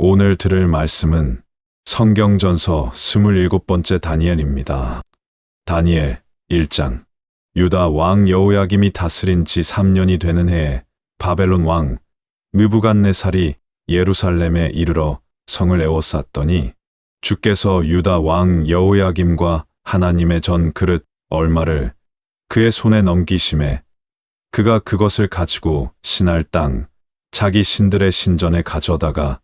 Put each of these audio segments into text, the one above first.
오늘 들을 말씀은 성경전서 27번째 다니엘입니다. 다니엘 1장. 유다 왕 여호야김이 다스린 지 3년이 되는 해에 바벨론 왕 느부갓네살이 예루살렘에 이르러 성을 에워쌌더니 주께서 유다 왕 여호야김과 하나님의 전 그릇 얼마를 그의 손에 넘기심에 그가 그것을 가지고 신할 땅 자기 신들의 신전에 가져다가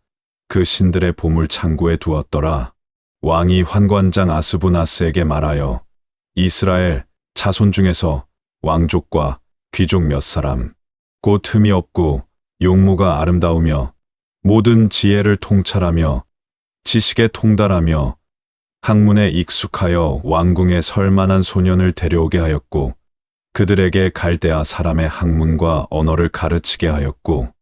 그 신들의 보물 창고에 두었더라. 왕이 환관장 아스부나스에게 말하여 이스라엘 자손 중에서 왕족과 귀족 몇 사람 곧 흠이 없고 용모가 아름다우며 모든 지혜를 통찰하며 지식에 통달하며 학문에 익숙하여 왕궁에 설 만한 소년을 데려오게 하였고 그들에게 갈대아 사람의 학문과 언어를 가르치게 하였고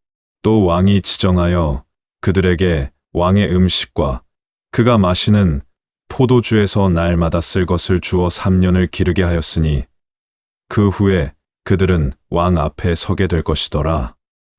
또 왕이 지정하여 그들에게 왕의 음식과 그가 마시는 포도주에서 날마다 쓸 것을 주어 3년을 기르게 하였으니 그 후에 그들은 왕 앞에 서게 될 것이더라.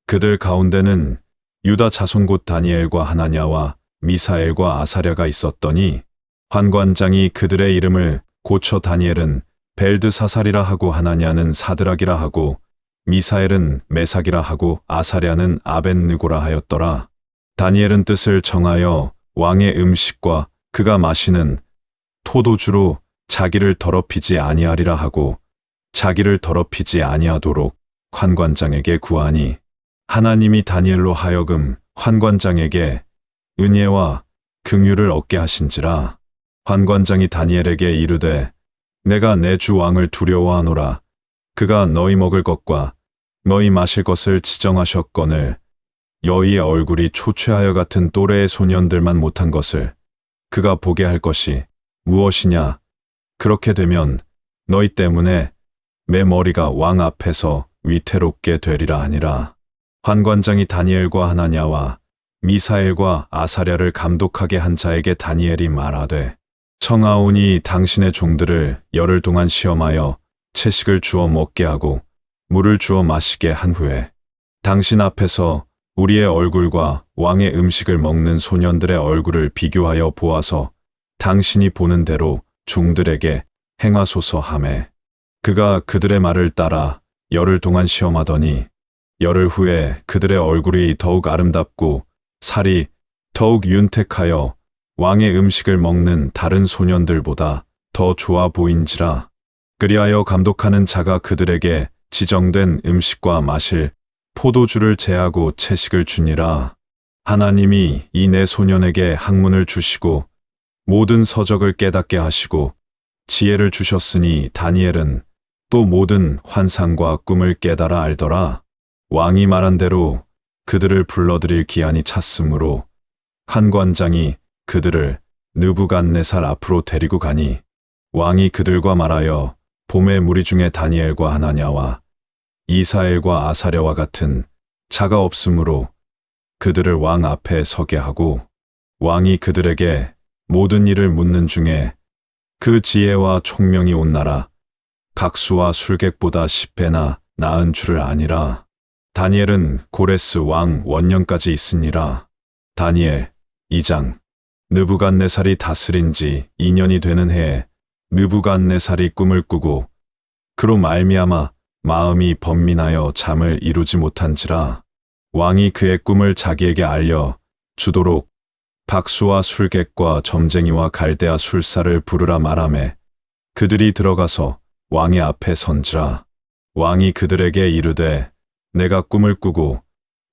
그들 가운데는 유다 자손 곧 다니엘과 하나냐와 미사엘과 아사랴가 있었더니 환관장이 그들의 이름을 고쳐 다니엘은 벨드사살이라 하고 하나냐는 사드락이라 하고 미사엘은 메삭이라 하고 아사랴는 아벳느고라 하였더라. 다니엘은 뜻을 정하여 왕의 음식과 그가 마시는 포도주로 자기를 더럽히지 아니하리라 하고 자기를 더럽히지 아니하도록 환관장에게 구하니 하나님이 다니엘로 하여금 환관장에게 은혜와 긍휼을 얻게 하신지라. 환관장이 다니엘에게 이르되 내가 내 주 왕을 두려워하노라. 그가 너희 먹을 것과 너희 마실 것을 지정하셨거늘 여의의 얼굴이 초췌하여 같은 또래의 소년들만 못한 것을 그가 보게 할 것이 무엇이냐. 그렇게 되면 너희 때문에 내 머리가 왕 앞에서 위태롭게 되리라 하니라. 환관장이 다니엘과 하나냐와 미사엘과 아사랴를 감독하게 한 자에게 다니엘이 말하되 청하오니 당신의 종들을 열흘 동안 시험하여 채식을 주어 먹게 하고 물을 주어 마시게 한 후에 당신 앞에서 우리의 얼굴과 왕의 음식을 먹는 소년들의 얼굴을 비교하여 보아서 당신이 보는 대로 종들에게 행하소서 하매 그가 그들의 말을 따라 열흘 동안 시험하더니 열흘 후에 그들의 얼굴이 더욱 아름답고 살이 더욱 윤택하여 왕의 음식을 먹는 다른 소년들보다 더 좋아 보인지라. 그리하여 감독하는 자가 그들에게 지정된 음식과 마실 포도주를 제하고 채식을 주니라. 하나님이 이 네 소년에게 학문을 주시고 모든 서적을 깨닫게 하시고 지혜를 주셨으니 다니엘은 또 모든 환상과 꿈을 깨달아 알더라. 왕이 말한 대로 그들을 불러들일 기한이 찼으므로 환관장이 그들을 느부갓네살 앞으로 데리고 가니 왕이 그들과 말하여 봄의 무리 중에 다니엘과 하나냐와 이사엘과 아사랴와 같은 자가 없으므로 그들을 왕 앞에 서게 하고 왕이 그들에게 모든 일을 묻는 중에 그 지혜와 총명이 온 나라 각수와 술객보다 10배나 나은 줄을 아니라. 다니엘은 고레스 왕 원년까지 있으니라. 다니엘 2장. 느부갓네살이 다스린 지 2년이 되는 해에 느부갓네살이 꿈을 꾸고 그로 말미암아 마음이 번민하여 잠을 이루지 못한지라. 왕이 그의 꿈을 자기에게 알려 주도록 박수와 술객과 점쟁이와 갈대아 술사를 부르라 말하매 그들이 들어가서 왕의 앞에 선지라. 왕이 그들에게 이르되 내가 꿈을 꾸고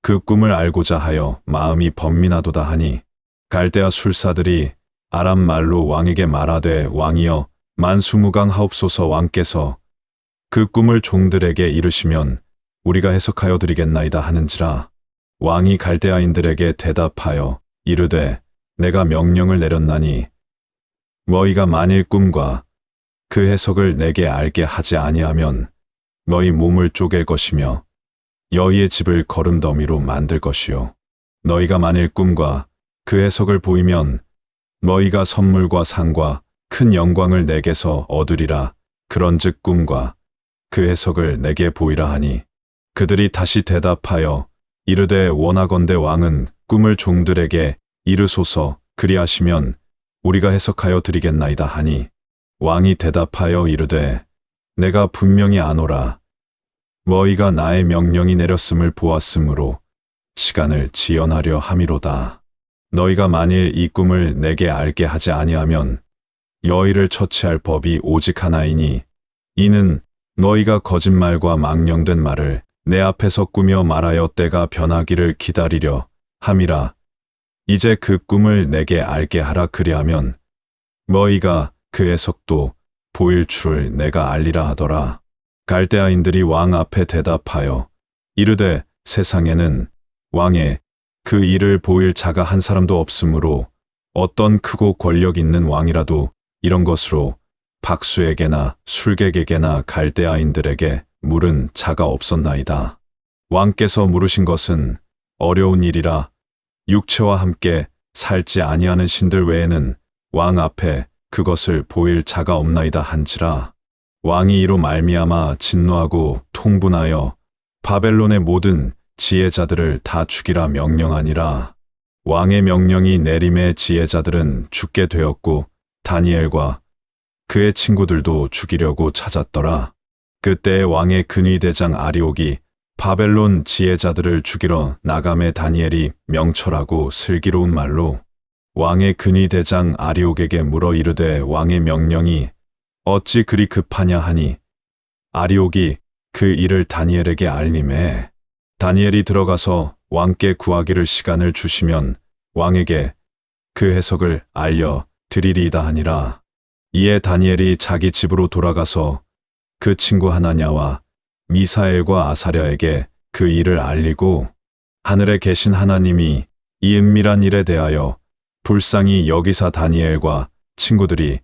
그 꿈을 알고자 하여 마음이 번민하도다 하니 갈대아 술사들이 아람 말로 왕에게 말하되 왕이여 만수무강하옵소서. 왕께서 그 꿈을 종들에게 이르시면 우리가 해석하여 드리겠나이다 하는지라. 왕이 갈대아인들에게 대답하여 이르되 내가 명령을 내렸나니 너희가 만일 꿈과 그 해석을 내게 알게 하지 아니하면 너희 몸을 쪼갤 것이며 여희의 집을 거름더미로 만들 것이요 너희가 만일 꿈과 그 해석을 보이면 너희가 선물과 상과 큰 영광을 내게서 얻으리라. 그런즉 꿈과 그 해석을 내게 보이라 하니 그들이 다시 대답하여 이르되 원하건대 왕은 꿈을 종들에게 이르소서. 그리하시면 우리가 해석하여 드리겠나이다 하니 왕이 대답하여 이르되 내가 분명히 아노라. 너희가 나의 명령이 내렸음을 보았으므로 시간을 지연하려 함이로다. 너희가 만일 이 꿈을 내게 알게 하지 아니하면 너희를 처치할 법이 오직 하나이니 이는 너희가 거짓말과 망령된 말을 내 앞에서 꾸며 말하여 때가 변하기를 기다리려 함이라. 이제 그 꿈을 내게 알게 하라. 그리하면 너희가 그 해석도 보일 줄을 내가 알리라 하더라. 갈대아인들이 왕 앞에 대답하여 이르되 세상에는 왕의 그 일을 보일 자가 한 사람도 없으므로 어떤 크고 권력 있는 왕이라도 이런 것으로 박수에게나 술객에게나 갈대아인들에게 물은 자가 없었나이다. 왕께서 물으신 것은 어려운 일이라 육체와 함께 살지 아니하는 신들 외에는 왕 앞에 그것을 보일 자가 없나이다 한지라. 왕이 이로 말미암아 진노하고 통분하여 바벨론의 모든 지혜자들을 다 죽이라 명령하니라. 왕의 명령이 내림에 지혜자들은 죽게 되었고 다니엘과 그의 친구들도 죽이려고 찾았더라. 그때 왕의 근위대장 아리옥이 바벨론 지혜자들을 죽이러 나감에 다니엘이 명철하고 슬기로운 말로 왕의 근위대장 아리옥에게 물어 이르되 왕의 명령이 어찌 그리 급하냐 하니 아리옥이 그 일을 다니엘에게 알림해 다니엘이 들어가서 왕께 구하기를 시간을 주시면 왕에게 그 해석을 알려 드리리이다 하니라. 이에 다니엘이 자기 집으로 돌아가서 그 친구 하나냐와 미사엘과 아사랴에게 그 일을 알리고 하늘에 계신 하나님이 이 은밀한 일에 대하여 불쌍히 여기사 다니엘과 친구들이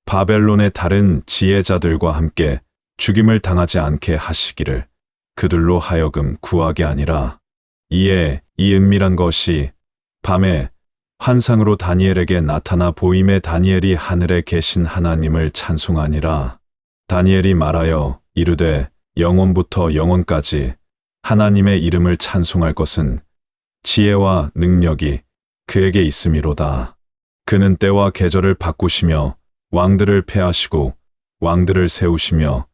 바벨론의 다른 지혜자들과 함께 죽임을 당하지 않게 하시기를 그들로 하여금 구하게 아니라. 이에 이 은밀한 것이 밤에 환상으로 다니엘에게 나타나 보임에 다니엘이 하늘에 계신 하나님을 찬송하니라. 다니엘이 말하여 이르되 영원부터 영원까지 하나님의 이름을 찬송할 것은 지혜와 능력이 그에게 있음이로다. 그는 때와 계절을 바꾸시며 왕들을 패하시고 왕들을 세우시며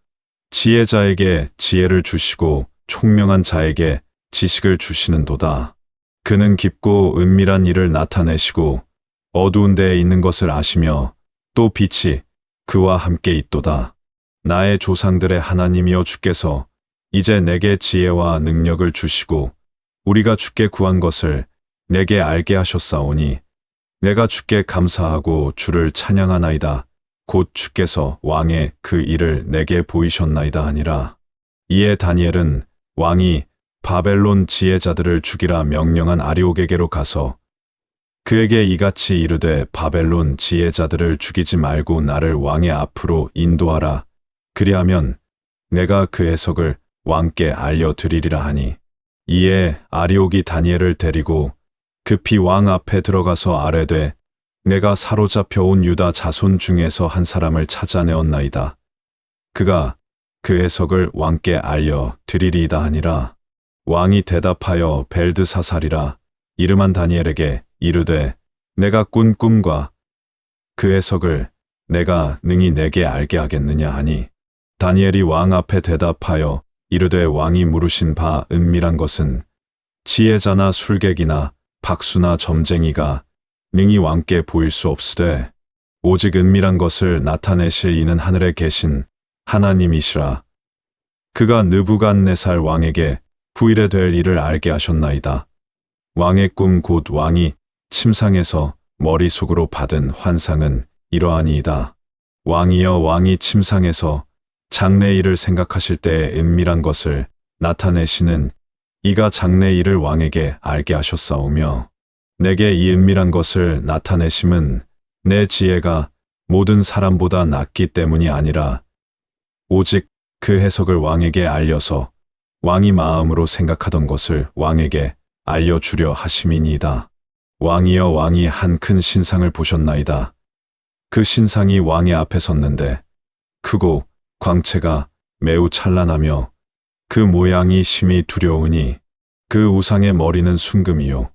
지혜자에게 지혜를 주시고 총명한 자에게 지식을 주시는도다. 그는 깊고 은밀한 일을 나타내시고 어두운 데에 있는 것을 아시며 또 빛이 그와 함께 있도다. 나의 조상들의 하나님이여 주께서 이제 내게 지혜와 능력을 주시고 우리가 주께 구한 것을 내게 알게 하셨사오니 내가 주께 감사하고 주를 찬양하나이다. 곧 주께서 왕의 그 일을 내게 보이셨나이다 하니라. 이에 다니엘은 왕이 바벨론 지혜자들을 죽이라 명령한 아리옥에게로 가서 그에게 이같이 이르되 바벨론 지혜자들을 죽이지 말고 나를 왕의 앞으로 인도하라. 그리하면 내가 그 해석을 왕께 알려드리리라 하니 이에 아리옥이 다니엘을 데리고 급히 왕 앞에 들어가서 아뢰되 내가 사로잡혀온 유다 자손 중에서 한 사람을 찾아내었나이다. 그가 그 해석을 왕께 알려드리리이다 하니라. 왕이 대답하여 벨드사살이라 이름한 다니엘에게 이르되 내가 꾼 꿈과 그 해석을 내가 능히 내게 알게 하겠느냐 하니 다니엘이 왕 앞에 대답하여 이르되 왕이 물으신 바 은밀한 것은 지혜자나 술객이나 박수나 점쟁이가 능히 왕께 보일 수 없으되 오직 은밀한 것을 나타내실 이는 하늘에 계신 하나님이시라. 그가 느부갓네살 왕에게 후일에 될 일을 알게 하셨나이다. 왕의 꿈 곧 왕이 침상에서 머릿속으로 받은 환상은 이러하니이다. 왕이여 왕이 침상에서 장래일을 생각하실 때에 은밀한 것을 나타내시는 이가 장래일을 왕에게 알게 하셨사오며 내게 이 은밀한 것을 나타내심은 내 지혜가 모든 사람보다 낫기 때문이 아니라 오직 그 해석을 왕에게 알려서 왕이 마음으로 생각하던 것을 왕에게 알려주려 하심이니이다. 왕이여 왕이 한 큰 신상을 보셨나이다. 그 신상이 왕의 앞에 섰는데 크고 광채가 매우 찬란하며 그 모양이 심히 두려우니 그 우상의 머리는 순금이요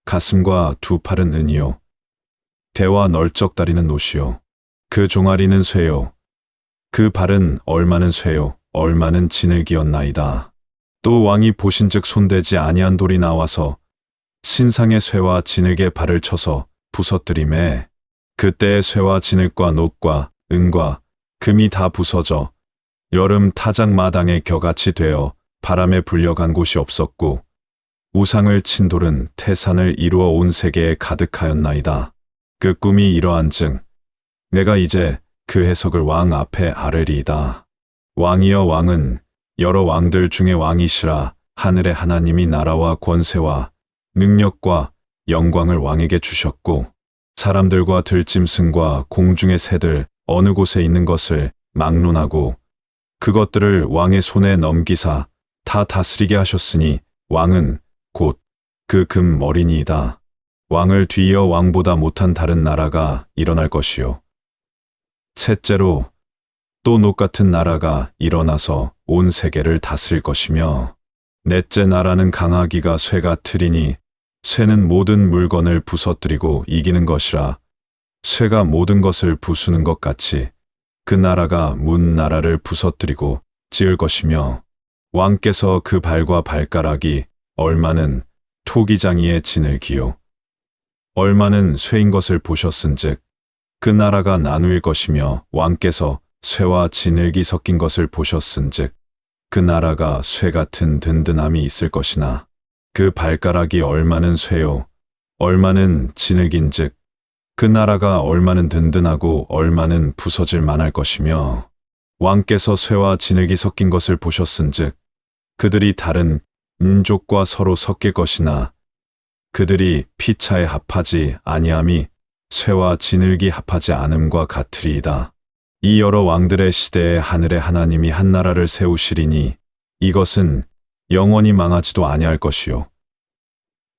가슴과 두 팔은 은이요. 대와 널쩍다리는 노시요. 그 종아리는 쇠요. 그 발은 얼마는 쇠요. 얼마는 진흙이었나이다. 또 왕이 보신즉 손대지 아니한 돌이 나와서 신상의 쇠와 진흙의 발을 쳐서 부서뜨리매 그때의 쇠와 진흙과 놋과 은과 금이 다 부서져 여름 타작 마당에 겨같이 되어 바람에 불려간 곳이 없었고 우상을 친 돌은 태산을 이루어 온 세계에 가득하였나이다. 그 꿈이 이러한즉 내가 이제 그 해석을 왕 앞에 아뢰리이다. 왕이여 왕은 여러 왕들 중에 왕이시라. 하늘의 하나님이 나라와 권세와 능력과 영광을 왕에게 주셨고 사람들과 들짐승과 공중의 새들 어느 곳에 있는 것을 막론하고 그것들을 왕의 손에 넘기사 다 다스리게 하셨으니 왕은 곧 그 금 어린이이다. 왕을 뒤이어 왕보다 못한 다른 나라가 일어날 것이요. 셋째로 또 놋 같은 나라가 일어나서 온 세계를 다스릴 것이며 넷째 나라는 강하기가 쇠 같으리니 쇠는 모든 물건을 부서뜨리고 이기는 것이라 쇠가 모든 것을 부수는 것 같이 그 나라가 문 나라를 부서뜨리고 지을 것이며 왕께서 그 발과 발가락이 얼마는 토기장이의 진흙이요 얼마는 쇠인 것을 보셨은즉 그 나라가 나누일 것이며 왕께서 쇠와 진흙이 섞인 것을 보셨은즉 그 나라가 쇠 같은 든든함이 있을 것이나 그 발가락이 얼마는 쇠요 얼마는 진흙인즉 그 나라가 얼마는 든든하고 얼마는 부서질 만할 것이며 왕께서 쇠와 진흙이 섞인 것을 보셨은즉 그들이 다른 민족과 서로 섞일 것이나 그들이 피차에 합하지 아니함이 쇠와 진흙이 합하지 않음과 같으리이다. 이 여러 왕들의 시대에 하늘의 하나님이 한 나라를 세우시리니 이것은 영원히 망하지도 아니할 것이요.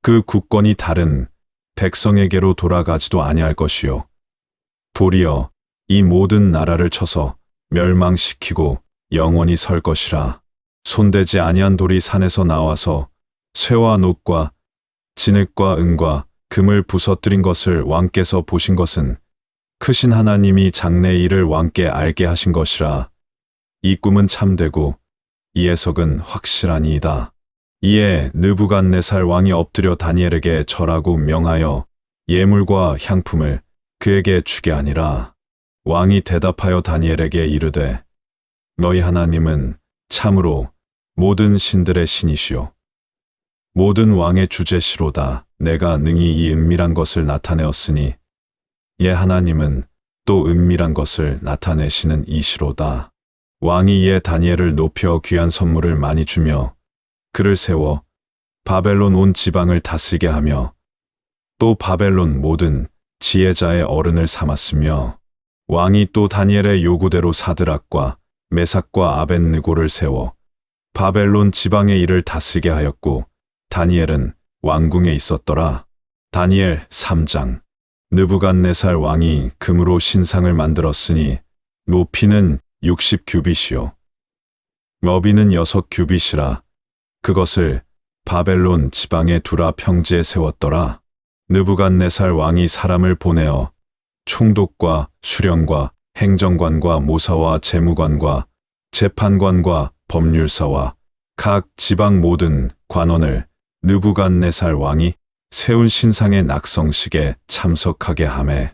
그 국권이 다른 백성에게로 돌아가지도 아니할 것이요. 도리어 이 모든 나라를 쳐서 멸망시키고 영원히 설 것이라. 손대지 아니한 돌이 산에서 나와서 쇠와 놋과 진흙과 은과 금을 부서뜨린 것을 왕께서 보신 것은 크신 하나님이 장래의 일을 왕께 알게 하신 것이라. 이 꿈은 참되고 이 해석은 확실하니이다. 이에 느부갓네살 왕이 엎드려 다니엘에게 절하고 명하여 예물과 향품을 그에게 주게 하니라. 왕이 대답하여 다니엘에게 이르되 너희 하나님은 참으로 모든 신들의 신이시요 모든 왕의 주제시로다. 내가 능히 이 은밀한 것을 나타내었으니 예 하나님은 또 은밀한 것을 나타내시는 이시로다. 왕이 이에 다니엘을 높여 귀한 선물을 많이 주며 그를 세워 바벨론 온 지방을 다스리게 하며 또 바벨론 모든 지혜자의 어른을 삼았으며 왕이 또 다니엘의 요구대로 사드락과 메삭과 아벳느고를 세워 바벨론 지방의 일을 다스리게 하였고 다니엘은 왕궁에 있었더라. 다니엘 3장. 느부갓네살 왕이 금으로 신상을 만들었으니 높이는 60규빗이요 너비는 6규빗이라. 그것을 바벨론 지방에 두라 평지에 세웠더라. 느부갓네살 왕이 사람을 보내어 총독과 수령과 행정관과 모사와 재무관과 재판관과 법률사와 각 지방 모든 관원을 느부갓네살 왕이 세운 신상의 낙성식에 참석하게 하매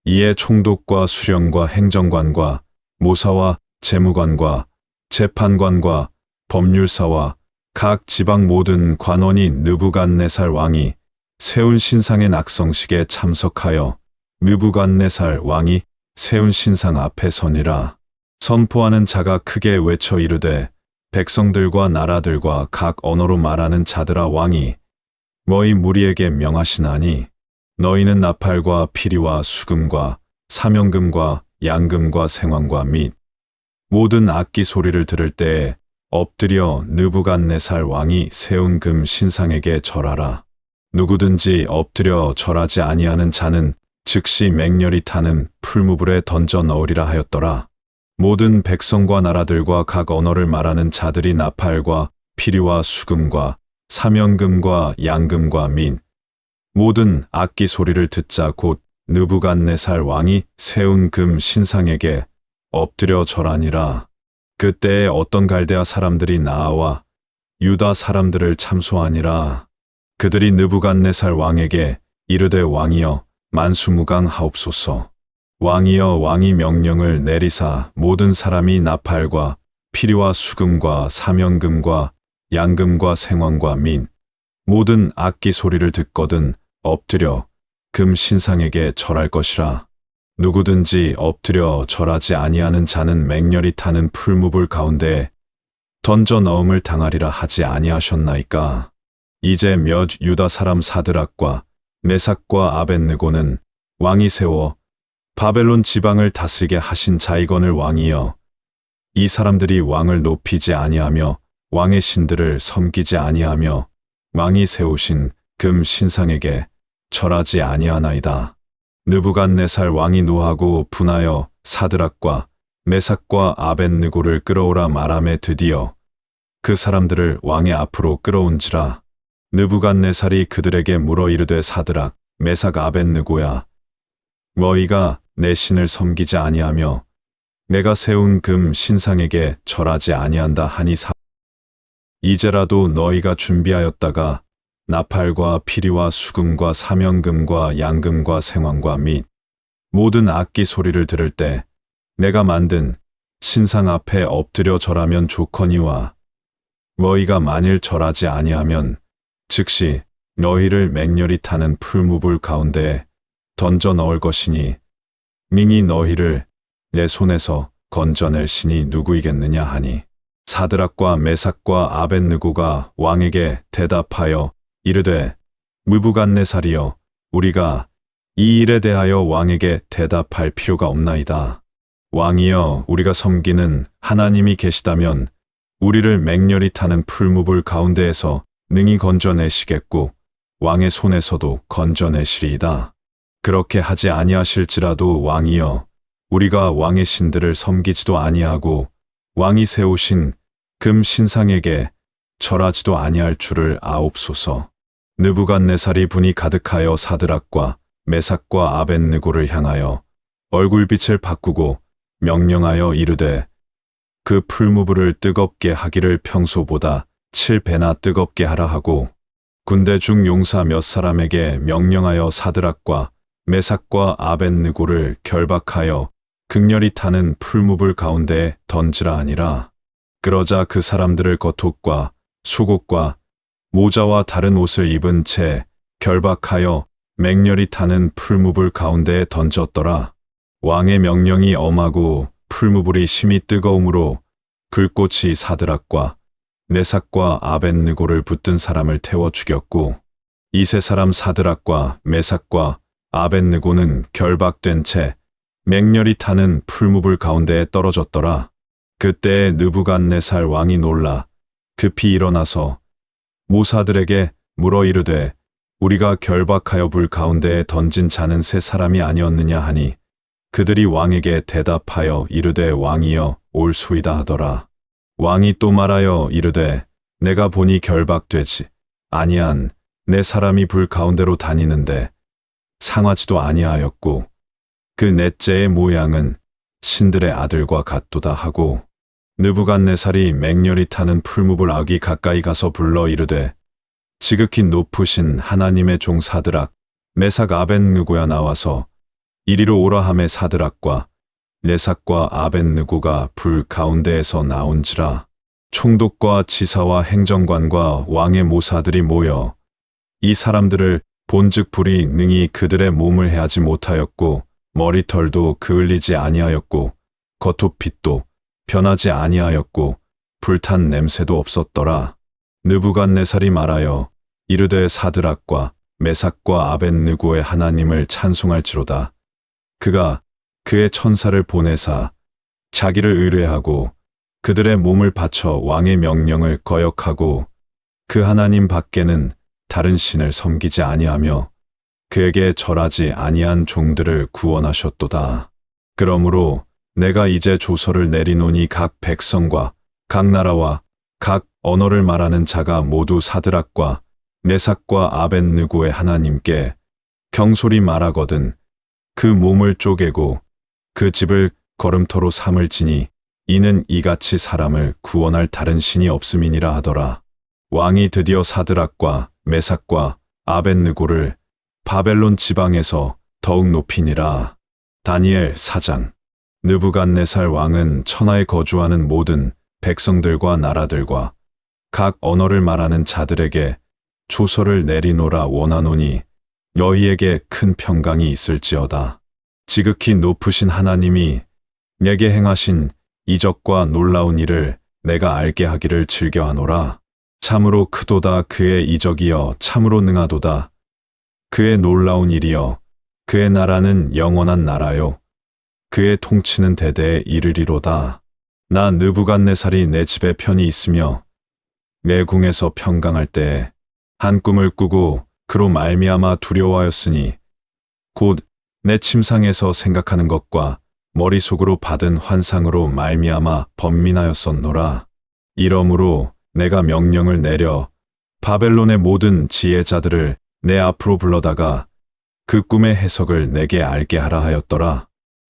이에 총독과 수령과 행정관과 모사와 재무관과 재판관과 법률사와 각 지방 모든 관원이 느부갓네살 왕이 세운 신상의 낙성식에 참석하여 느부갓네살 왕이 세운 신상 앞에 서니라. 선포하는 자가 크게 외쳐 이르되 백성들과 나라들과 각 언어로 말하는 자들아 왕이 너희 무리에게 명하시나니 너희는 나팔과 피리와 수금과 사명금과 양금과 생황과 및 모든 악기 소리를 들을 때에 엎드려 느부갓네살 왕이 세운 금 신상에게 절하라. 누구든지 엎드려 절하지 아니하는 자는 즉시 맹렬히 타는 풀무불에 던져 넣으리라 하였더라. 모든 백성과 나라들과 각 언어를 말하는 자들이 나팔과 피리와 수금과 사명금과 양금과 민 모든 악기 소리를 듣자 곧 느부갓네살 왕이 세운 금 신상에게 엎드려 절하니라. 그때에 어떤 갈대아 사람들이 나와 유다 사람들을 참소하니라. 그들이 느부갓네살 왕에게 이르되 왕이여 만수무강하옵소서. 왕이여 왕이 명령을 내리사 모든 사람이 나팔과 피리와 수금과 사명금과 양금과 생황과 민 모든 악기 소리를 듣거든 엎드려 금 신상에게 절할 것이라. 누구든지 엎드려 절하지 아니하는 자는 맹렬히 타는 풀무불 가운데에 던져 넣음을 당하리라 하지 아니하셨나이까. 이제 몇 유다 사람 사드락과 메삭과 아벳느고는 왕이 세워 바벨론 지방을 다스리게 하신 자이건을 왕이여 이 사람들이 왕을 높이지 아니하며 왕의 신들을 섬기지 아니하며 왕이 세우신 금 신상에게 절하지 아니하나이다. 느부갓네살 왕이 노하고 분하여 사드락과 메삭과 아벳느고를 끌어오라 말하매 드디어 그 사람들을 왕의 앞으로 끌어온지라. 느부갓네살이 그들에게 물어 이르되 사드락 메삭 아벳느고야 너희가 내 신을 섬기지 아니하며 내가 세운 금 신상에게 절하지 아니한다 하니 이제라도 너희가 준비하였다가 나팔과 피리와 수금과 사명금과 양금과 생황과 및 모든 악기 소리를 들을 때 내가 만든 신상 앞에 엎드려 절하면 좋거니와 너희가 만일 절하지 아니하면 즉시 너희를 맹렬히 타는 풀무불 가운데에 던져 넣을 것이니 능히 너희를 내 손에서 건져낼 신이 누구이겠느냐 하니 사드락과 메삭과 아벳느고가 왕에게 대답하여 이르되 느부갓네살이여 우리가 이 일에 대하여 왕에게 대답할 필요가 없나이다. 왕이여 우리가 섬기는 하나님이 계시다면 우리를 맹렬히 타는 풀무불 가운데에서 능히 건져내시겠고 왕의 손에서도 건져내시리이다. 그렇게 하지 아니하실지라도 왕이여 우리가 왕의 신들을 섬기지도 아니하고 왕이 세우신 금 신상에게 절하지도 아니할 줄을 아옵소서. 느부갓네살이 분이 가득하여 사드락과 메삭과 아벳느고를 향하여 얼굴빛을 바꾸고 명령하여 이르되 그 풀무불을 뜨겁게 하기를 평소보다 7배나 뜨겁게 하라 하고 군대 중 용사 몇 사람에게 명령하여 사드락과 메삭과 아벳느고를 결박하여 극렬히 타는 풀무불 가운데에 던지라 하니라. 그러자 그 사람들을 겉옷과 속옷과 모자와 다른 옷을 입은 채 결박하여 맹렬히 타는 풀무불 가운데에 던졌더라. 왕의 명령이 엄하고 풀무불이 심히 뜨거움으로 불꽃이 사드락과 메삭과 아벳느고를 붙든 사람을 태워 죽였고 이 세 사람 사드락과 메삭과 아벳느고는 결박된 채 맹렬히 타는 풀무불 가운데에 떨어졌더라. 그때에 느부갓네살 왕이 놀라 급히 일어나서 모사들에게 물어 이르되 우리가 결박하여 불 가운데에 던진 자는 세 사람이 아니었느냐 하니 그들이 왕에게 대답하여 이르되 왕이여 올소이다 하더라. 왕이 또 말하여 이르되 내가 보니 결박되지 아니한 내 사람이 불 가운데로 다니는데 상하지도 아니하였고 그 넷째의 모양은 신들의 아들과 같도다 하고 느부갓네살이 맹렬히 타는 풀무불 아기 가까이 가서 불러 이르되 지극히 높으신 하나님의 종 사드락 메삭 아벳느고야 나와서 이리로 오라 하매 사드락과 메삭과 아벳느고가 불 가운데에서 나온지라. 총독과 지사와 행정관과 왕의 모사들이 모여 이 사람들을 본즉 불이 능히 그들의 몸을 해하지 못하였고 머리털도 그을리지 아니하였고 겉옷빛도 변하지 아니하였고 불탄 냄새도 없었더라. 느부갓네살이 말하여 이르되 사드락과 메삭과 아벳느고의 하나님을 찬송할지로다. 그가 그의 천사를 보내사 자기를 의뢰하고 그들의 몸을 바쳐 왕의 명령을 거역하고 그 하나님 밖에는 다른 신을 섬기지 아니하며 그에게 절하지 아니한 종들을 구원하셨도다. 그러므로 내가 이제 조서를 내리노니 각 백성과 각 나라와 각 언어를 말하는 자가 모두 사드락과 메삭과 아벳느고의 하나님께 경솔히 말하거든 그 몸을 쪼개고 그 집을 걸음터로 삼을지니 이는 이같이 사람을 구원할 다른 신이 없음이니라 하더라. 왕이 드디어 사드락과 메삭과 아벳느고를 바벨론 지방에서 더욱 높이니라. 다니엘 4장. 느부갓네살 왕은 천하에 거주하는 모든 백성들과 나라들과 각 언어를 말하는 자들에게 조서를 내리노라 원하노니 너희에게 큰 평강이 있을지어다. 지극히 높으신 하나님이 내게 행하신 이적과 놀라운 일을 내가 알게 하기를 즐겨하노라. 참으로 크도다 그의 이적이여 참으로 능하도다. 그의 놀라운 일이여 그의 나라는 영원한 나라요 그의 통치는 대대에 이르리로다. 나 느부갓네살이 내 집에 편히 있으며 내 궁에서 평강할 때에 한 꿈을 꾸고 그로 말미암아 두려워하였으니 곧 내 침상에서 생각하는 것과 머릿속으로 받은 환상으로 말미암아 번민하였었노라. 이러므로 내가 명령을 내려 바벨론의 모든 지혜자들을 내 앞으로 불러다가 그 꿈의 해석을 내게 알게 하라 하였더라.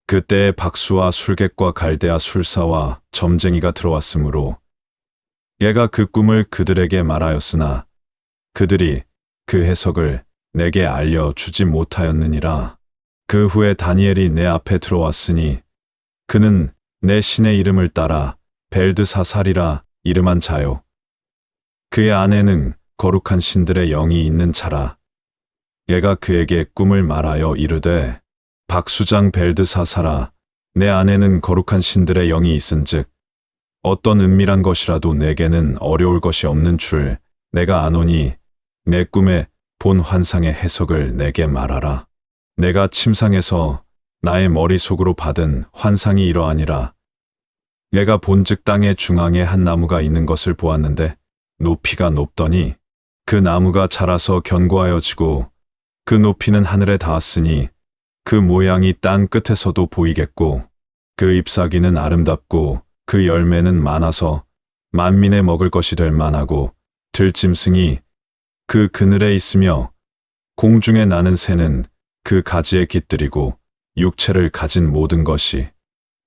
그때에 박수와 술객과 갈대아 술사와 점쟁이가 들어왔으므로 얘가 그 꿈을 그들에게 말하였으나 그들이 그 해석을 내게 알려주지 못하였느니라. 그 후에 다니엘이 내 앞에 들어왔으니 그는 내 신의 이름을 따라 벨드사살이라 이름한 자요. 그의 아내는 거룩한 신들의 영이 있는 자라. 얘가 그에게 꿈을 말하여 이르되 박수장 벨드사살아 내 아내는 거룩한 신들의 영이 있은즉 어떤 은밀한 것이라도 내게는 어려울 것이 없는 줄 내가 아노니 내 꿈에 본 환상의 해석을 내게 말하라. 내가 침상에서 나의 머릿속으로 받은 환상이 이러하니라. 내가 본즉 땅의 중앙에 한 나무가 있는 것을 보았는데 높이가 높더니 그 나무가 자라서 견고하여 지고 그 높이는 하늘에 닿았으니 그 모양이 땅 끝에서도 보이겠고 그 잎사귀는 아름답고 그 열매는 많아서 만민의 먹을 것이 될 만하고 들짐승이 그 그늘에 있으며 공중에 나는 새는 그 가지에 깃들이고 육체를 가진 모든 것이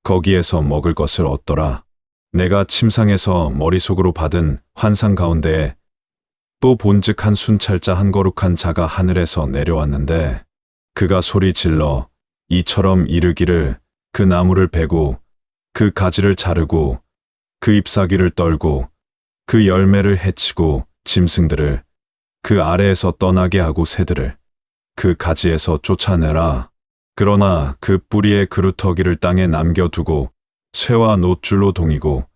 거기에서 먹을 것을 얻더라. 내가 침상에서 머릿속으로 받은 환상 가운데에 또 본즉 한 순찰자 한 거룩한 자가 하늘에서 내려왔는데 그가 소리 질러 이처럼 이르기를 그 나무를 베고 그 가지를 자르고 그 잎사귀를 떨고 그 열매를 해치고 짐승들을 그 아래에서 떠나게 하고 새들을 그 가지에서 쫓아내라. 그러나 그 뿌리의 그루터기를 땅에 남겨두고 쇠와 놋줄로 동이고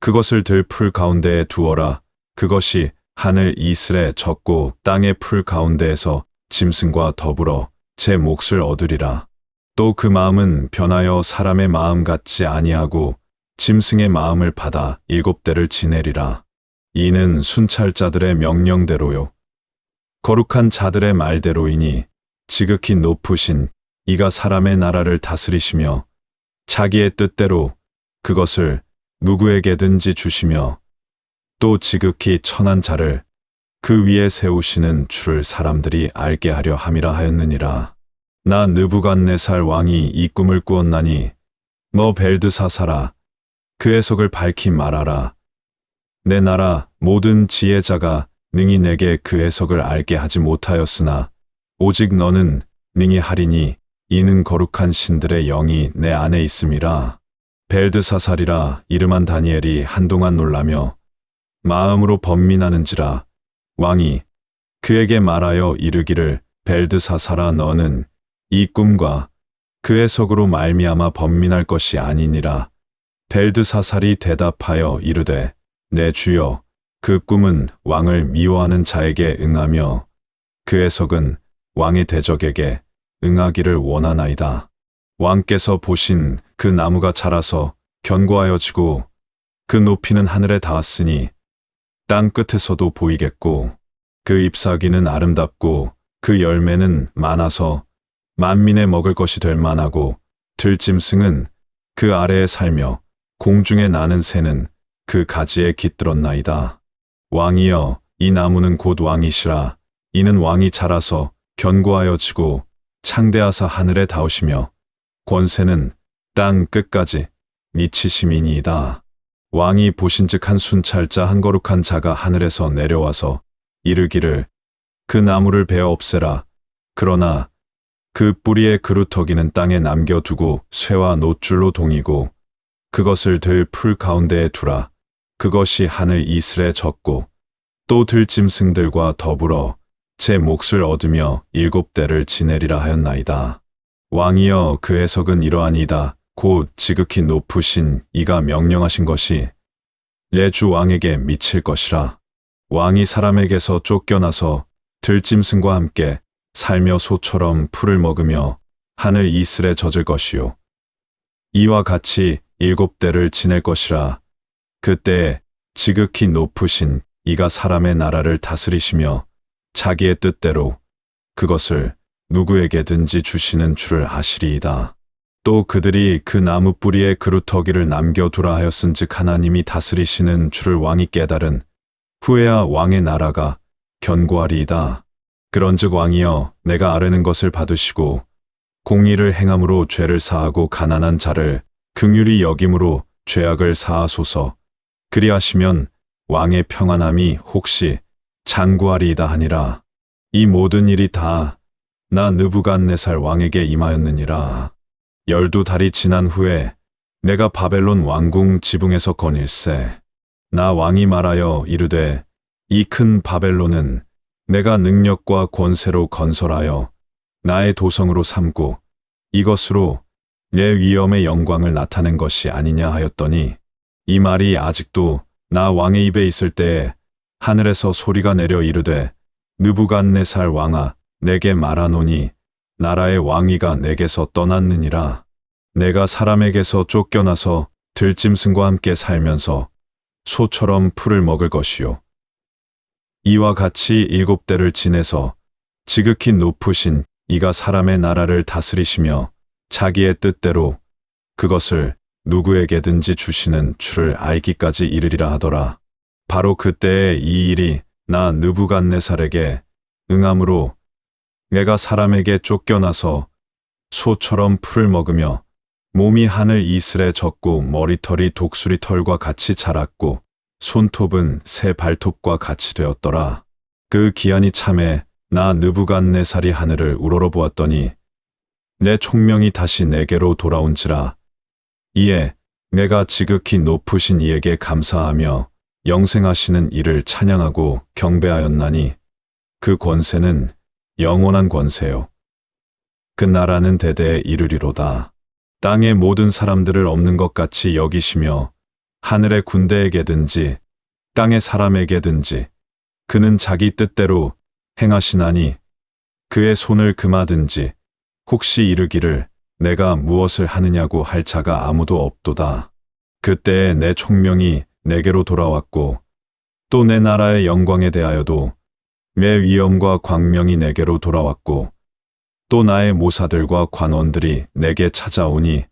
그것을 들 풀 가운데에 두어라. 그것이 하늘 이슬에 젖고 땅의 풀 가운데에서 짐승과 더불어 제 몫을 얻으리라. 또 그 마음은 변하여 사람의 마음 같지 아니하고 짐승의 마음을 받아 7대를 지내리라. 이는 순찰자들의 명령대로요 거룩한 자들의 말대로이니 지극히 높으신 이가 사람의 나라를 다스리시며 자기의 뜻대로 그것을 누구에게든지 주시며 또 지극히 천한 자를 그 위에 세우시는 줄을 사람들이 알게 하려 함이라 하였느니라. 나 느부갓네살 왕이 이 꿈을 꾸었나니 너 벨드사살아 그 해석을 밝히 말하라. 내 나라 모든 지혜자가 능히 내게 그 해석을 알게 하지 못하였으나 오직 너는 능히 하리니 이는 거룩한 신들의 영이 내 안에 있음이라. 벨드사살이라 이름한 다니엘이 한동안 놀라며 마음으로 번민하는지라. 왕이 그에게 말하여 이르기를 벨드사살아 너는 이 꿈과 그 해석으로 말미암아 번민할 것이 아니니라. 벨드사살이 대답하여 이르되 내 주여 그 꿈은 왕을 미워하는 자에게 응하며 그 해석은 왕의 대적에게 응하기를 원하나이다. 왕께서 보신 그 나무가 자라서 견고하여지고 그 높이는 하늘에 닿았으니 땅 끝에서도 보이겠고 그 잎사귀는 아름답고 그 열매는 많아서 만민의 먹을 것이 될 만하고 들짐승은 그 아래에 살며 공중에 나는 새는 그 가지에 깃들었나이다. 왕이여 이 나무는 곧 왕이시라. 이는 왕이 자라서 견고하여 지고 창대하사 하늘에 닿으시며 권세는 땅 끝까지 미치심이니이다. 왕이 보신즉 한 순찰자 한 거룩한 자가 하늘에서 내려와서 이르기를 그 나무를 베어 없애라. 그러나 그 뿌리의 그루터기는 땅에 남겨두고 쇠와 놋줄로 동이고 그것을 들 풀 가운데에 두라. 그것이 하늘 이슬에 젖고 또 들짐승들과 더불어 제 몫을 얻으며 7대를 지내리라 하였나이다. 왕이여, 그 해석은 이러하니이다. 곧 지극히 높으신 이가 명령하신 것이 내 주 왕에게 미칠 것이라. 왕이 사람에게서 쫓겨나서 들짐승과 함께 살며 소처럼 풀을 먹으며 하늘 이슬에 젖을 것이요. 이와 같이 7대를 지낼 것이라. 그때에 지극히 높으신 이가 사람의 나라를 다스리시며 자기의 뜻대로 그것을 누구에게든지 주시는 줄을 아시리이다. 또 그들이 그 나무 뿌리에 그루터기를 남겨두라 하였은즉 하나님이 다스리시는 줄을 왕이 깨달은 후에야 왕의 나라가 견고하리이다. 그런즉 왕이여, 내가 아뢰는 것을 받으시고 공의를 행함으로 죄를 사하고 가난한 자를 긍휼히 여김으로 죄악을 사하소서. 그리하시면 왕의 평안함이 혹시 장구하리이다 하니라. 이 모든 일이 다 나 느부갓네살 왕에게 임하였느니라. 12달이 지난 후에 내가 바벨론 왕궁 지붕에서 거닐세. 나 왕이 말하여 이르되 이 큰 바벨론은 내가 능력과 권세로 건설하여 나의 도성으로 삼고 이것으로 내 위엄의 영광을 나타낸 것이 아니냐 하였더니 이 말이 아직도 나 왕의 입에 있을 때에 하늘에서 소리가 내려 이르되 느부갓네살 왕아, 내게 말하노니 나라의 왕위가 내게서 떠났느니라. 내가 사람에게서 쫓겨나서 들짐승과 함께 살면서 소처럼 풀을 먹을 것이요. 이와 같이 7대를 지내서 지극히 높으신 이가 사람의 나라를 다스리시며 자기의 뜻대로 그것을 누구에게든지 주시는 줄을 알기까지 이르리라 하더라. 바로 그때에 이 일이 나 느부갓네살에게 응함으로 내가 사람에게 쫓겨나서 소처럼 풀을 먹으며 몸이 하늘 이슬에 젖고 머리털이 독수리 털과 같이 자랐고 손톱은 새 발톱과 같이 되었더라. 그 기한이 참에 나 느부갓네살이 하늘을 우러러보았더니 내 총명이 다시 내게로 돌아온지라. 이에 내가 지극히 높으신 이에게 감사하며 영생하시는 이를 찬양하고 경배하였나니 그 권세는 영원한 권세요. 그 나라는 대대에 이르리로다. 땅의 모든 사람들을 없는 것 같이 여기시며 하늘의 군대에게든지 땅의 사람에게든지 그는 자기 뜻대로 행하시나니 그의 손을 금하든지 혹시 이르기를 내가 무엇을 하느냐고 할 자가 아무도 없도다. 그때에 내 총명이 내게로 돌아왔고 또 내 나라의 영광에 대하여도 내 위엄과 광명이 내게로 돌아왔고 또 나의 모사들과 관원들이 내게 찾아오니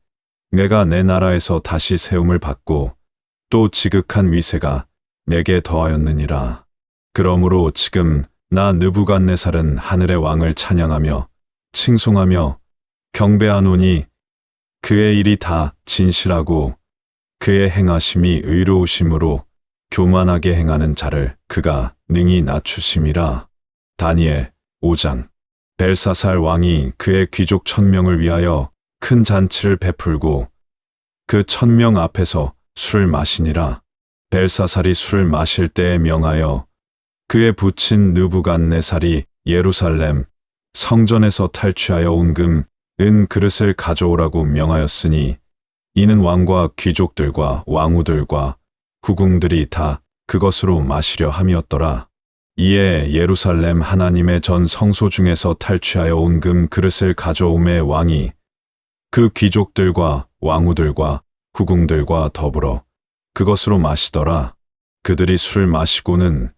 내가 내 나라에서 다시 세움을 받고 또 지극한 위세가 내게 더하였느니라. 그러므로 지금 나 느부갓네살은 하늘의 왕을 찬양하며 칭송하며 경배하노니 그의 일이 다 진실하고 그의 행하심이 의로우심으로 교만하게 행하는 자를 그가 능히 낮추심이라. 다니엘 5장. 벨사살 왕이 그의 귀족 1000명을 위하여 큰 잔치를 베풀고 그 1000명 앞에서 술을 마시니라. 벨사살이 술을 마실 때에 명하여 그의 부친 느부갓네살이 예루살렘 성전에서 탈취하여 온 금, 은 그릇을 가져오라고 명하였으니 이는 왕과 귀족들과 왕후들과 국궁들이 다 그것으로 마시려 함이었더라. 이에 예루살렘 하나님의 전 성소 중에서 탈취하여 온 금 그릇을 가져오매 왕이 그 귀족들과 왕후들과 국궁들과 더불어 그것으로 마시더라. 그들이 술 마시고는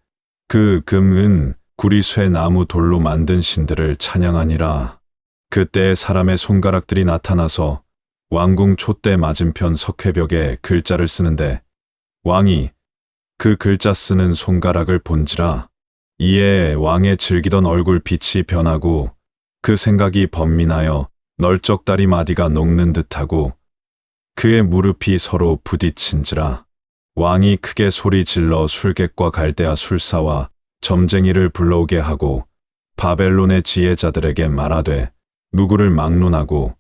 그 금, 은, 구리, 쇠, 나무, 돌로 만든 신들을 찬양하니라. 그때 사람의 손가락들이 나타나서 왕궁 촛대 맞은편 석회벽에 글자를 쓰는데 왕이 그 글자 쓰는 손가락을 본지라. 이에 왕의 즐기던 얼굴 빛이 변하고 그 생각이 번민하여 널쩍다리 마디가 녹는 듯하고 그의 무릎이 서로 부딪힌지라. 왕이 크게 소리 질러 술객과 갈대아 술사와 점쟁이를 불러오게 하고 바벨론의 지혜자들에게 말하되 누구를 막론하고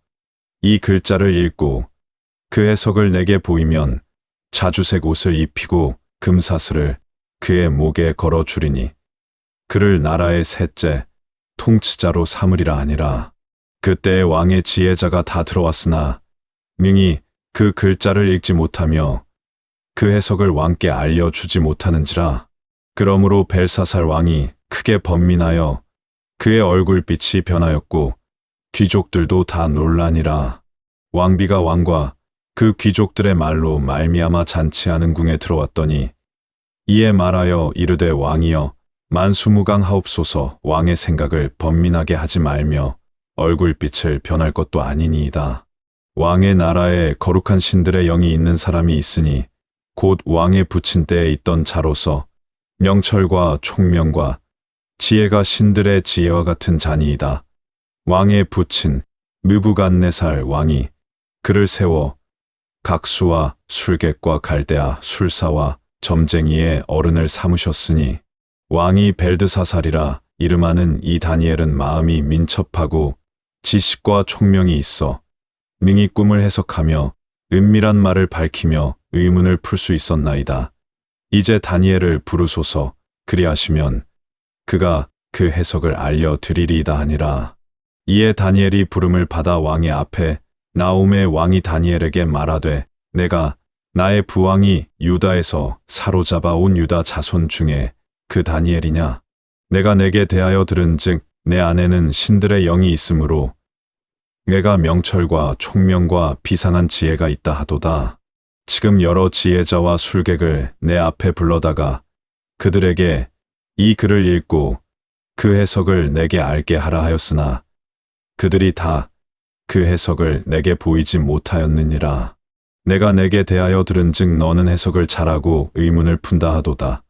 이 글자를 읽고 그 해석을 내게 보이면 자주색 옷을 입히고 금사슬을 그의 목에 걸어 주리니 그를 나라의 셋째 통치자로 삼으리라 하니라. 그때 왕의 지혜자가 다 들어왔으나 능히 그 글자를 읽지 못하며 그 해석을 왕께 알려주지 못하는지라. 그러므로 벨사살 왕이 크게 번민하여 그의 얼굴빛이 변하였고 귀족들도 다 놀라니라. 왕비가 왕과 그 귀족들의 말로 말미암아 잔치하는 궁에 들어왔더니 이에 말하여 이르되 왕이여 만수무강하옵소서. 왕의 생각을 번민하게 하지 말며 얼굴빛을 변할 것도 아니니이다. 왕의 나라에 거룩한 신들의 영이 있는 사람이 있으니 곧 왕의 부친 때에 있던 자로서 명철과 총명과 지혜가 신들의 지혜와 같은 자니이다. 왕의 부친 느부갓네살 왕이 그를 세워 각수와 술객과 갈대아 술사와 점쟁이의 어른을 삼으셨으니 왕이 벨드사살이라 이름하는 이 다니엘은 마음이 민첩하고 지식과 총명이 있어 능히 꿈을 해석하며 은밀한 말을 밝히며 의문을 풀 수 있었나이다. 이제 다니엘을 부르소서. 그리하시면 그가 그 해석을 알려드리리이다 하니라. 이에 다니엘이 부름을 받아 왕의 앞에 나오매 왕이 다니엘에게 말하되 내가 나의 부왕이 유다에서 사로잡아 온 유다 자손 중에 그 다니엘이냐? 내가 내게 대하여 들은즉 내 안에는 신들의 영이 있으므로 내가 명철과 총명과 비상한 지혜가 있다 하도다. 지금 여러 지혜자와 술객을 내 앞에 불러다가 그들에게 이 글을 읽고 그 해석을 내게 알게 하라 하였으나 그들이 다 그 해석을 내게 보이지 못하였느니라. 내가 내게 대하여 들은즉 너는 해석을 잘하고 의문을 푼다 하도다.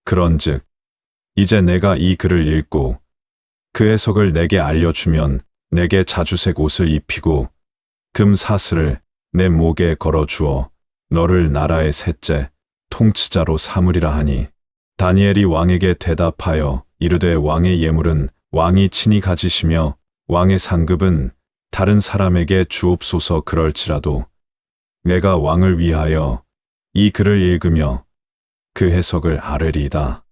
그런즉 이제 내가 이 글을 읽고 그 해석을 내게 알려주면 내게 자주색 옷을 입히고 금 사슬을 내 목에 걸어주어 너를 나라의 셋째 통치자로 삼으리라 하니 다니엘이 왕에게 대답하여 이르되 왕의 예물은 왕이 친히 가지시며 왕의 상급은 다른 사람에게 주옵소서. 그럴지라도 내가 왕을 위하여 이 글을 읽으며 그 해석을 아뢰리이다.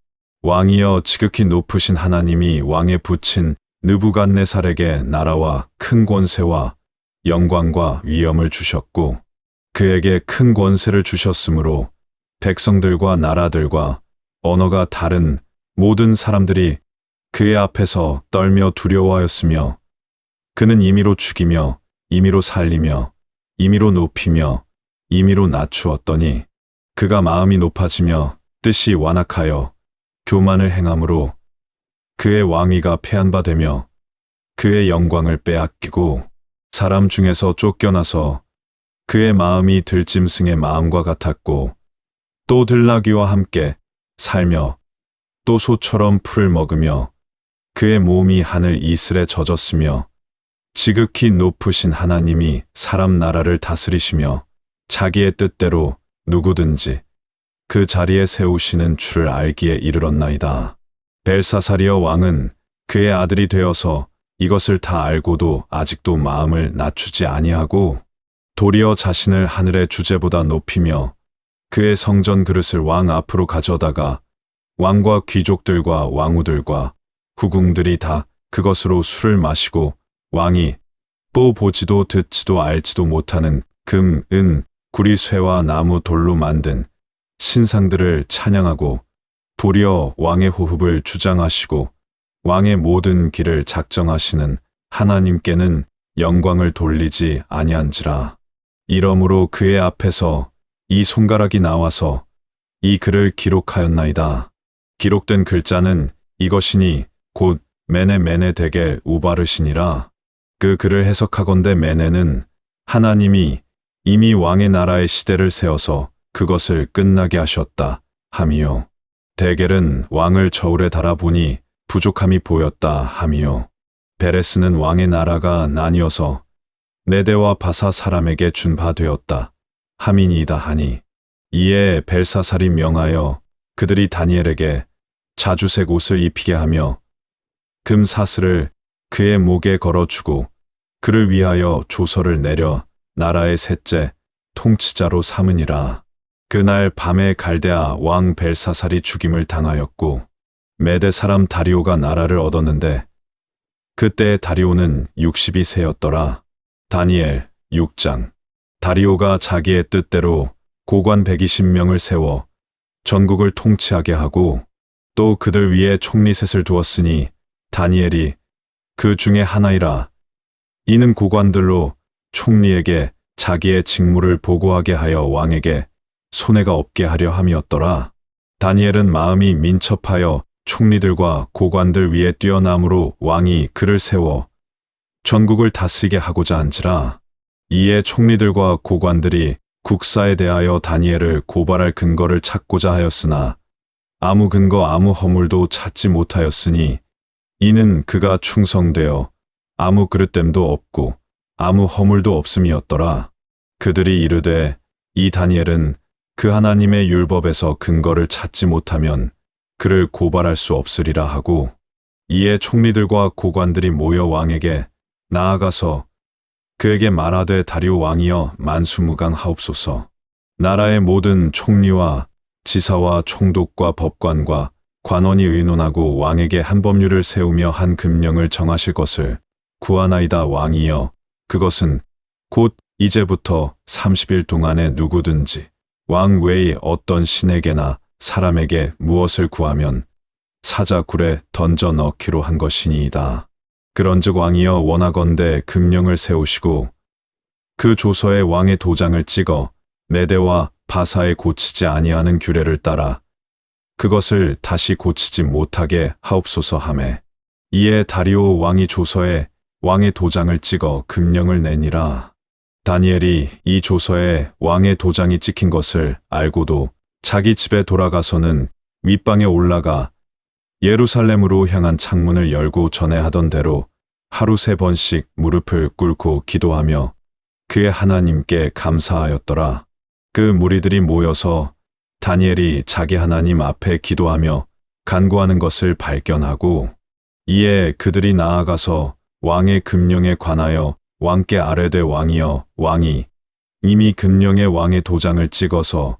왕이여 지극히 높으신 하나님이 왕의 부친 느부갓네살에게 나라와 큰 권세와 영광과 위엄을 주셨고 그에게 큰 권세를 주셨으므로 백성들과 나라들과 언어가 다른 모든 사람들이 그의 앞에서 떨며 두려워하였으며 그는 임의로 죽이며 임의로 살리며 임의로 높이며 임의로 낮추었더니 그가 마음이 높아지며 뜻이 완악하여 교만을 행함으로 그의 왕위가 패한 바 되며 그의 영광을 빼앗기고 사람 중에서 쫓겨나서 그의 마음이 들짐승의 마음과 같았고 또 들나귀와 함께 살며 또 소처럼 풀을 먹으며 그의 몸이 하늘 이슬에 젖었으며 지극히 높으신 하나님이 사람 나라를 다스리시며 자기의 뜻대로 누구든지 그 자리에 세우시는 줄을 알기에 이르렀나이다. 벨사살이여 왕은 그의 아들이 되어서 이것을 다 알고도 아직도 마음을 낮추지 아니하고 도리어 자신을 하늘의 주제보다 높이며 그의 성전 그릇을 왕 앞으로 가져다가 왕과 귀족들과 왕후들과 후궁들이 다 그것으로 술을 마시고 왕이 또 보지도 듣지도 알지도 못하는 금, 은, 구리, 쇠와 나무, 돌로 만든 신상들을 찬양하고 도리어 왕의 호흡을 주장하시고 왕의 모든 길을 작정하시는 하나님께는 영광을 돌리지 아니한지라. 이러므로 그의 앞에서 이 손가락이 나와서 이 글을 기록하였나이다. 기록된 글자는 이것이니 곧 메네 데겔 우바르시니라. 그 글을 해석하건대 메네는 하나님이 이미 왕의 나라의 시대를 세워서 그것을 끝나게 하셨다 함이요. 데겔은 왕을 저울에 달아보니 부족함이 보였다 하미요. 베레스는 왕의 나라가 나뉘어서 메대와 바사 사람에게 준 바 되었다 함이니이다 하니, 이에 벨사살이 명하여 그들이 다니엘에게 자주색 옷을 입히게 하며 금 사슬을 그의 목에 걸어주고 그를 위하여 조서를 내려 나라의 셋째 통치자로 삼으니라. 그날 밤에 갈대아 왕 벨사살이 죽임을 당하였고 메대 사람 다리오가 나라를 얻었는데 그때 다리오는 62세였더라. 다니엘 6장. 다리오가 자기의 뜻대로 고관 120명을 세워 전국을 통치하게 하고 또 그들 위에 총리셋을 두었으니 다니엘이 그 중에 하나이라. 이는 고관들로 총리에게 자기의 직무를 보고하게 하여 왕에게 손해가 없게 하려 함이었더라. 다니엘은 마음이 민첩하여 총리들과 고관들 위에 뛰어남으로 왕이 그를 세워 전국을 다스리게 하고자 한지라. 이에 총리들과 고관들이 국사에 대하여 다니엘을 고발할 근거를 찾고자 하였으나 아무 근거 아무 허물도 찾지 못하였으니, 이는 그가 충성되어 아무 그릇됨도 없고 아무 허물도 없음이었더라. 그들이 이르되 이 다니엘은 그 하나님의 율법에서 근거를 찾지 못하면 그를 고발할 수 없으리라 하고, 이에 총리들과 고관들이 모여 왕에게 나아가서 그에게 말하되 다리오 왕이여 만수무강하옵소서. 나라의 모든 총리와 지사와 총독과 법관과 관원이 의논하고 왕에게 한 법률을 세우며 한 금령을 정하실 것을 구하나이다 왕이여. 그것은 곧 이제부터 30일 동안에 누구든지 왕 외의 어떤 신에게나 사람에게 무엇을 구하면 사자굴에 던져 넣기로 한 것이니이다. 그런즉 왕이여 원하건대 금령을 세우시고 그 조서에 왕의 도장을 찍어 메대와 바사에 고치지 아니하는 규례를 따라 그것을 다시 고치지 못하게 하옵소서 하매, 이에 다리오 왕이 조서에 왕의 도장을 찍어 금령을 내니라. 다니엘이 이 조서에 왕의 도장이 찍힌 것을 알고도 자기 집에 돌아가서는 윗방에 올라가 예루살렘으로 향한 창문을 열고 전에 하던 대로 하루 3번씩 무릎을 꿇고 기도하며 그의 하나님께 감사하였더라. 그 무리들이 모여서 다니엘이 자기 하나님 앞에 기도하며 간구하는 것을 발견하고, 이에 그들이 나아가서 왕의 금령에 관하여 왕께 아뢰되 왕이여 왕이 이미 금령에 왕의 도장을 찍어서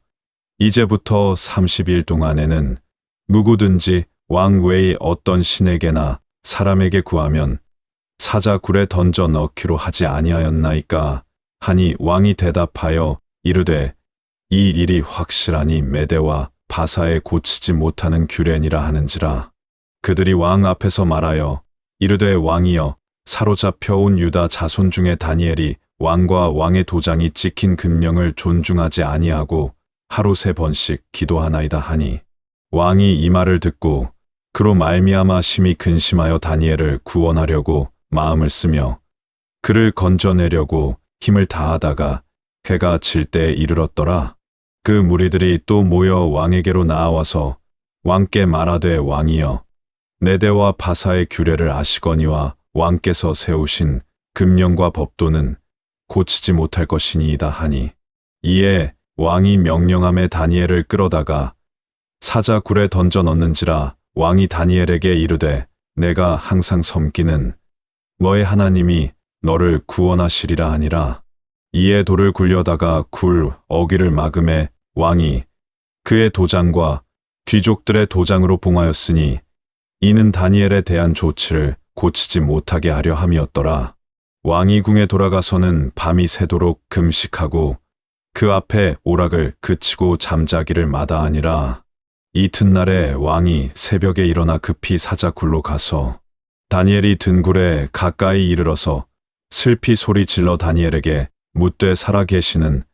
이제부터 30일 동안에는 누구든지 왕 외의 어떤 신에게나 사람에게 구하면 사자굴에 던져 넣기로 하지 아니하였나이까 하니, 왕이 대답하여 이르되 이 일이 확실하니 메대와 바사에 고치지 못하는 규례니라 하는지라. 그들이 왕 앞에서 말하여 이르되 왕이여 사로잡혀 온 유다 자손 중에 다니엘이 왕과 왕의 도장이 찍힌 금령을 존중하지 아니하고 하루 3번씩 기도하나이다 하니, 왕이 이 말을 듣고 그로 말미암아 심히 근심하여 다니엘을 구원하려고 마음을 쓰며 그를 건져내려고 힘을 다하다가 해가 질 때에 이르렀더라. 그 무리들이 또 모여 왕에게로 나아와서 왕께 말하되 왕이여 메대와 바사의 규례를 아시거니와 왕께서 세우신 금령과 법도는 고치지 못할 것이니이다 하니, 이에 왕이 명령함에 다니엘을 끌어다가 사자굴에 던져 넣는지라. 왕이 다니엘에게 이르되 내가 항상 섬기는 너의 하나님이 너를 구원하시리라 하니라. 이에 돌을 굴려다가 굴 어귀를 막음에 왕이 그의 도장과 귀족들의 도장으로 봉하였으니, 이는 다니엘에 대한 조치를 고치지 못하게 하려 함이었더라. 왕이 궁에 돌아가서는 밤이 새도록 금식하고 그 앞에 오락을 그치고 잠자기를 마다하니라. 이튿날에 왕이 새벽에 일어나 급히 사자굴로 가서 다니엘이 든 굴에 가까이 이르러서 슬피 소리 질러 다니엘에게 묻되 살아계시는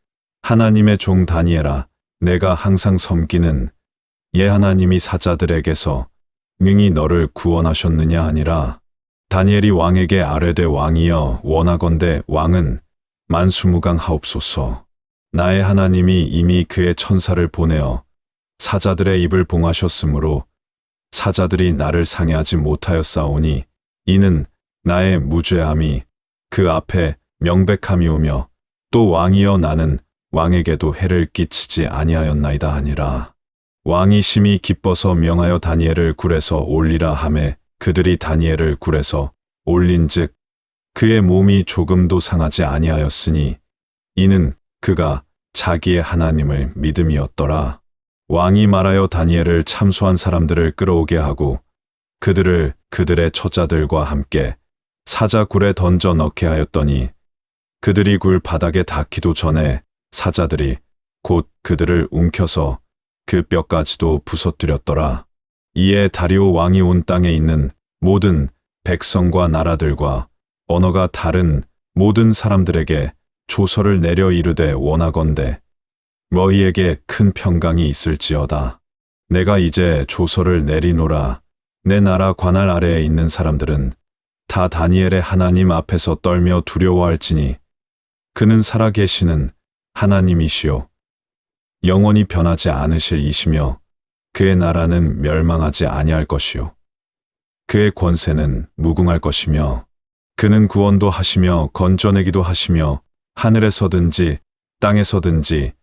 하나님의 종 다니엘아, 내가 항상 섬기는 예 하나님이 사자들에게서 능히 너를 구원하셨느냐 하니라. 다니엘이 왕에게 아뢰되 왕이여 원하건대 왕은 만수무강하옵소서. 나의 하나님이 이미 그의 천사를 보내어 사자들의 입을 봉하셨으므로 사자들이 나를 상해하지 못하였사오니 이는 나의 무죄함이 그 앞에 명백함이 오며 또 왕이여 나는 왕에게도 해를 끼치지 아니하였나이다 하니라. 왕이 심히 기뻐서 명하여 다니엘을 굴에서 올리라 하매 그들이 다니엘을 굴에서 올린즉 그의 몸이 조금도 상하지 아니하였으니 이는 그가 자기의 하나님을 믿음이었더라. 왕이 말하여 다니엘을 참소한 사람들을 끌어오게 하고 그들을 그들의 처자들과 함께 사자 굴에 던져 넣게 하였더니 그들이 굴 바닥에 닿기도 전에 사자들이 곧 그들을 움켜서 그 뼈까지도 부서뜨렸더라. 이에 다리오 왕이 온 땅에 있는 모든 백성과 나라들과 언어가 다른 모든 사람들에게 조서를 내려 이르되 원하건대 너희에게 큰 평강이 있을지어다. 내가 이제 조서를 내리노라. 내 나라 관할 아래에 있는 사람들은 다 다니엘의 하나님 앞에서 떨며 두려워할지니 그는 살아계시는 하나님이시요 영원히 변하지 않으실 이시며 그의 나라는 멸망하지 아니할 것이요 그의 권세는 무궁할 것이며 그는 구원도 하시며 건져내기도 하시며 하늘에서든지 땅에서든지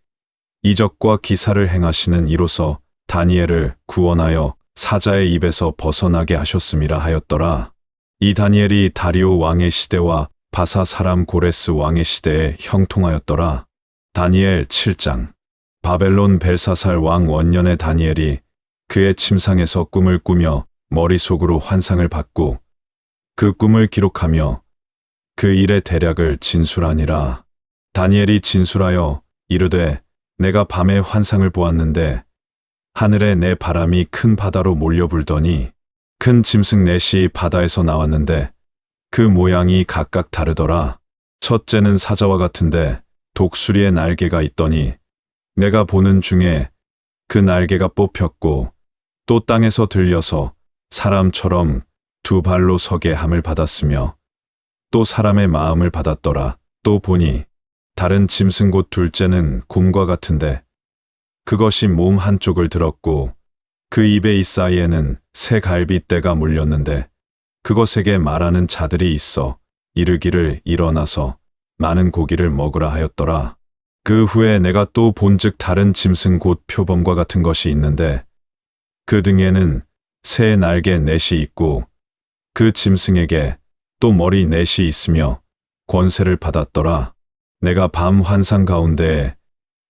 이적과 기사를 행하시는 이로서 다니엘을 구원하여 사자의 입에서 벗어나게 하셨음이라 하였더라. 이 다니엘이 다리오 왕의 시대와 바사 사람 고레스 왕의 시대에 형통하였더라. 다니엘 7장. 바벨론 벨사살 왕 원년에 다니엘이 그의 침상에서 꿈을 꾸며 머릿속으로 환상을 받고 그 꿈을 기록하며 그 일의 대략을 진술하니라. 다니엘이 진술하여 이르되 내가 밤에 환상을 보았는데 하늘에 내 바람이 큰 바다로 몰려 불더니 큰 짐승 넷이 바다에서 나왔는데 그 모양이 각각 다르더라. 첫째는 사자와 같은데 독수리의 날개가 있더니 내가 보는 중에 그 날개가 뽑혔고 또 땅에서 들려서 사람처럼 두 발로 서게 함을 받았으며 또 사람의 마음을 받았더라. 또 보니 다른 짐승 곧 둘째는 곰과 같은데 그것이 몸 한쪽을 들었고 그 입의 이 사이에는 새 갈빗대가 물렸는데 그것에게 말하는 자들이 있어 이르기를 일어나서 많은 고기를 먹으라 하였더라. 그 후에 내가 또 본즉 다른 짐승 곧 표범과 같은 것이 있는데 그 등에는 새 날개 넷이 있고 그 짐승에게 또 머리 넷이 있으며 권세를 받았더라. 내가 밤 환상 가운데에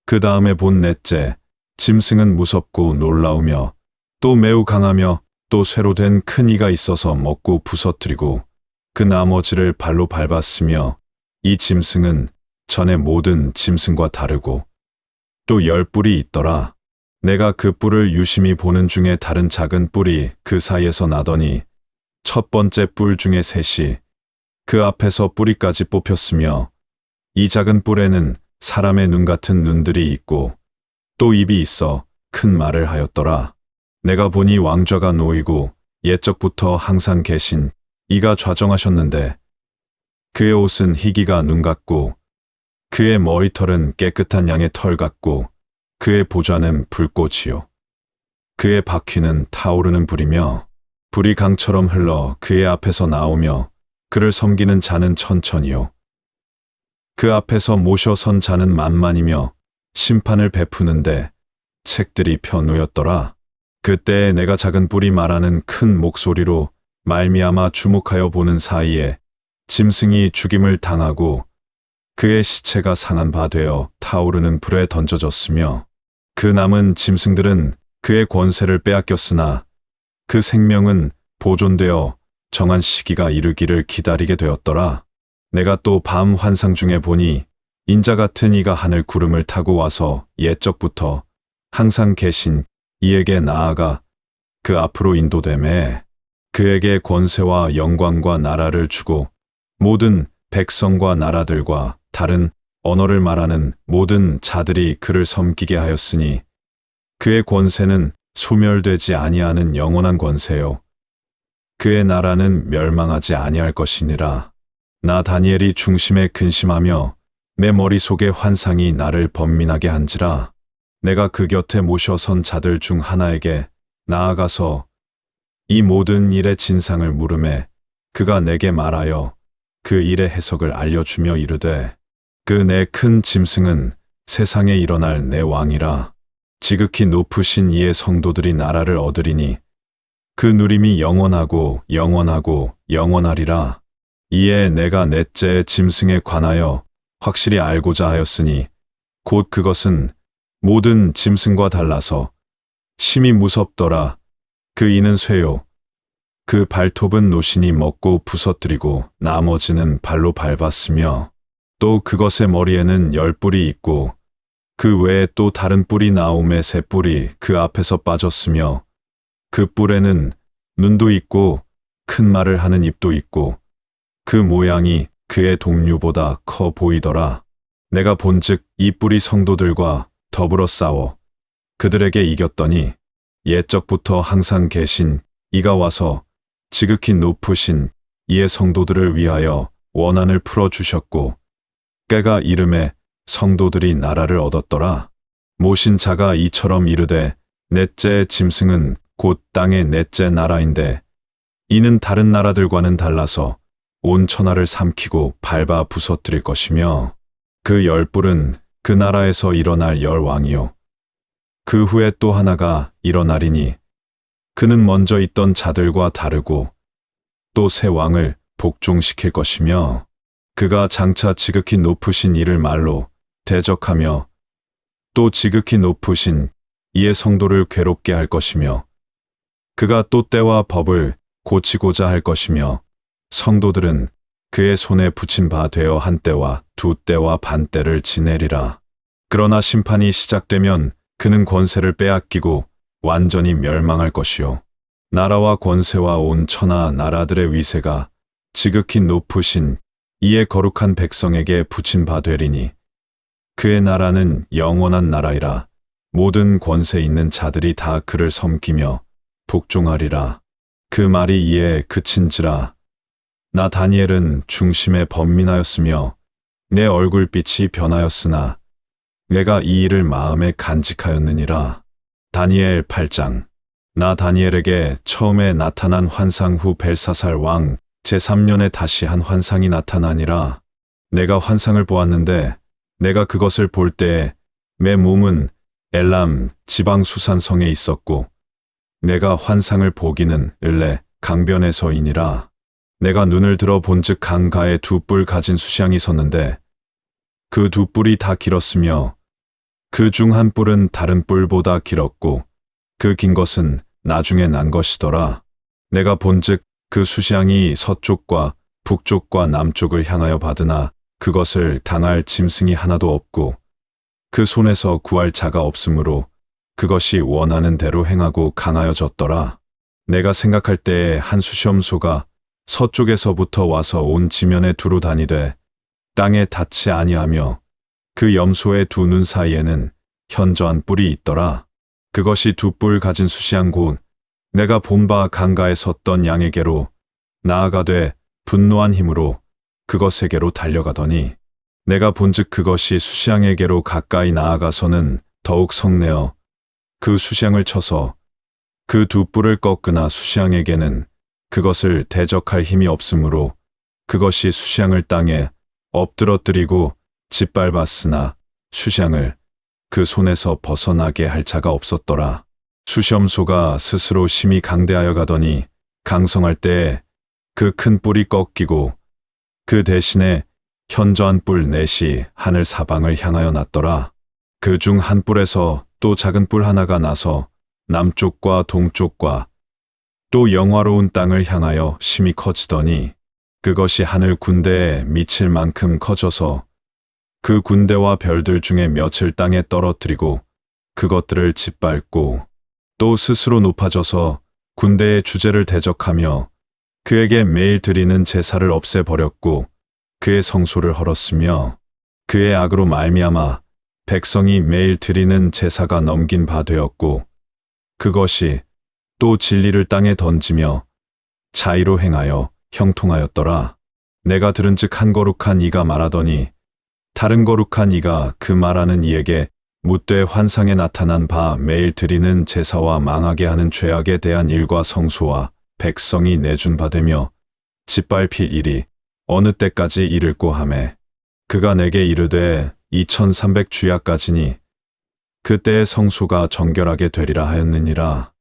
그 다음에 본 넷째 짐승은 무섭고 놀라우며 또 매우 강하며 또 쇠로 된 큰 이가 있어서 먹고 부서뜨리고 그 나머지를 발로 밟았으며 이 짐승은 전에 모든 짐승과 다르고 또 10뿔이 있더라. 내가 그 뿔을 유심히 보는 중에 다른 작은 뿔이 그 사이에서 나더니 첫 번째 뿔 중에 셋이 그 앞에서 뿌리까지 뽑혔으며 이 작은 뿔에는 사람의 눈 같은 눈들이 있고 또 입이 있어 큰 말을 하였더라. 내가 보니 왕좌가 놓이고 옛적부터 항상 계신 이가 좌정하셨는데 그의 옷은 희기가 눈 같고 그의 머리털은 깨끗한 양의 털 같고 그의 보좌는 불꽃이요 그의 바퀴는 타오르는 불이며 불이 강처럼 흘러 그의 앞에서 나오며 그를 섬기는 자는 천천히요 그 앞에서 모셔 선 자는 만만이며 심판을 베푸는데 책들이 펴놓였더라. 그때에 내가 작은 뿔이 말하는 큰 목소리로 말미암아 주목하여 보는 사이에 짐승이 죽임을 당하고 그의 시체가 상한 바 되어 타오르는 불에 던져졌으며 그 남은 짐승들은 그의 권세를 빼앗겼으나 그 생명은 보존되어 정한 시기가 이르기를 기다리게 되었더라. 내가 또 밤 환상 중에 보니 인자 같은 이가 하늘 구름을 타고 와서 옛적부터 항상 계신 이에게 나아가 그 앞으로 인도되매 그에게 권세와 영광과 나라를 주고 모든 백성과 나라들과 다른 언어를 말하는 모든 자들이 그를 섬기게 하였으니 그의 권세는 소멸되지 아니하는 영원한 권세요 그의 나라는 멸망하지 아니할 것이니라. 나 다니엘이 중심에 근심하며 내 머릿속의 환상이 나를 번민하게 한지라. 내가 그 곁에 모셔선 자들 중 하나에게 나아가서 이 모든 일의 진상을 물으매 그가 내게 말하여 그 일의 해석을 알려주며 이르되 그 내 큰 짐승은 세상에 일어날 내 왕이라. 지극히 높으신 이의 성도들이 나라를 얻으리니 그 누림이 영원하고 영원하고 영원하리라. 이에 내가 넷째 짐승에 관하여 확실히 알고자 하였으니 곧 그것은 모든 짐승과 달라서 심히 무섭더라. 그 이는 쇠요. 그 발톱은 노신이 먹고 부서뜨리고 나머지는 발로 밟았으며 또 그것의 머리에는 10뿔이 있고 그 외에 또 다른 뿔이 나오매 3뿔이 그 앞에서 빠졌으며 그 뿔에는 눈도 있고 큰 말을 하는 입도 있고 그 모양이 그의 동류보다 커 보이더라. 내가 본즉 이 뿔이 성도들과 더불어 싸워 그들에게 이겼더니 옛적부터 항상 계신 이가 와서 지극히 높으신 이의 성도들을 위하여 원한을 풀어주셨고 때가 이름에 성도들이 나라를 얻었더라. 모신 자가 이처럼 이르되 넷째 짐승은 곧 땅의 넷째 나라인데 이는 다른 나라들과는 달라서 온 천하를 삼키고 밟아 부서뜨릴 것이며 그 10뿔은 그 나라에서 일어날 10왕이요 그 후에 또 하나가 일어나리니 그는 먼저 있던 자들과 다르고 또 새 왕을 복종시킬 것이며 그가 장차 지극히 높으신 이를 말로 대적하며 또 지극히 높으신 이의 성도를 괴롭게 할 것이며 그가 또 때와 법을 고치고자 할 것이며 성도들은 그의 손에 붙인 바 되어 한 때와 두 때와 반 때를 지내리라. 그러나 심판이 시작되면 그는 권세를 빼앗기고 완전히 멸망할 것이요 나라와 권세와 온 천하 나라들의 위세가 지극히 높으신 이의 거룩한 백성에게 붙인 바 되리니 그의 나라는 영원한 나라이라. 모든 권세 있는 자들이 다 그를 섬기며 복종하리라. 그 말이 이에 그친지라. 나 다니엘은 중심에 번민하였으며 내 얼굴빛이 변하였으나 내가 이 일을 마음에 간직하였느니라. 다니엘 8장. 나 다니엘에게 처음에 나타난 환상 후 벨사살 왕 제3년에 다시 한 환상이 나타나니라. 내가 환상을 보았는데 내가 그것을 볼 때에 내 몸은 엘람 지방 수산성에 있었고 내가 환상을 보기는 을레 강변에서이니라. 내가 눈을 들어 본즉 강가에 2뿔 가진 수샹이 섰는데 그 2뿔이 다 길었으며 그 중 한 뿔은 다른 뿔보다 길었고 그 긴 것은 나중에 난 것이더라. 내가 본즉 그 수샹이 서쪽과 북쪽과 남쪽을 향하여 받으나 그것을 당할 짐승이 하나도 없고 그 손에서 구할 자가 없으므로 그것이 원하는 대로 행하고 강하여졌더라. 내가 생각할 때에 한 수시험소가 서쪽에서부터 와서 온 지면에 두루 다니되 땅에 닿지 아니하며 그 염소의 두 눈 사이에는 현저한 뿔이 있더라. 그것이 2뿔 가진 수시한 곧 내가 본 바 강가에 섰던 양에게로 나아가되 분노한 힘으로 그것에게로 달려가더니 내가 본즉 그것이 수시양에게로 가까이 나아가서는 더욱 성내어 그 수시양을 쳐서 그 2뿔을 꺾으나 수시양에게는 그것을 대적할 힘이 없으므로 그것이 수시양을 땅에 엎드러뜨리고 짓밟았으나 수시양을 그 손에서 벗어나게 할 자가 없었더라. 수시험소가 스스로 심히 강대하여 가더니 강성할 때에 그 큰 뿔이 꺾이고 그 대신에 현저한 뿔 넷이 하늘 사방을 향하여 났더라. 그 중 한 뿔에서 또 작은 뿔 하나가 나서 남쪽과 동쪽과 또 영화로운 땅을 향하여 심히 커지더니 그것이 하늘 군대에 미칠 만큼 커져서 그 군대와 별들 중에 몇을 땅에 떨어뜨리고 그것들을 짓밟고 또 스스로 높아져서 군대의 주제를 대적하며 그에게 매일 드리는 제사를 없애버렸고 그의 성소를 헐었으며 그의 악으로 말미암아 백성이 매일 드리는 제사가 넘긴 바 되었고 그것이 또 진리를 땅에 던지며 자의로 행하여 형통하였더라. 내가 들은즉 한 거룩한 이가 말하더니 다른 거룩한 이가 그 말하는 이에게 묻되 환상에 나타난 바 매일 드리는 제사와 망하게 하는 죄악에 대한 일과 성소와 백성이 내준 바 되며 짓밟힐 일이 어느 때까지 이를꼬 하매 그가 내게 이르되 2300 주야까지니 그때의 성소가 정결하게 되리라 하였느니라.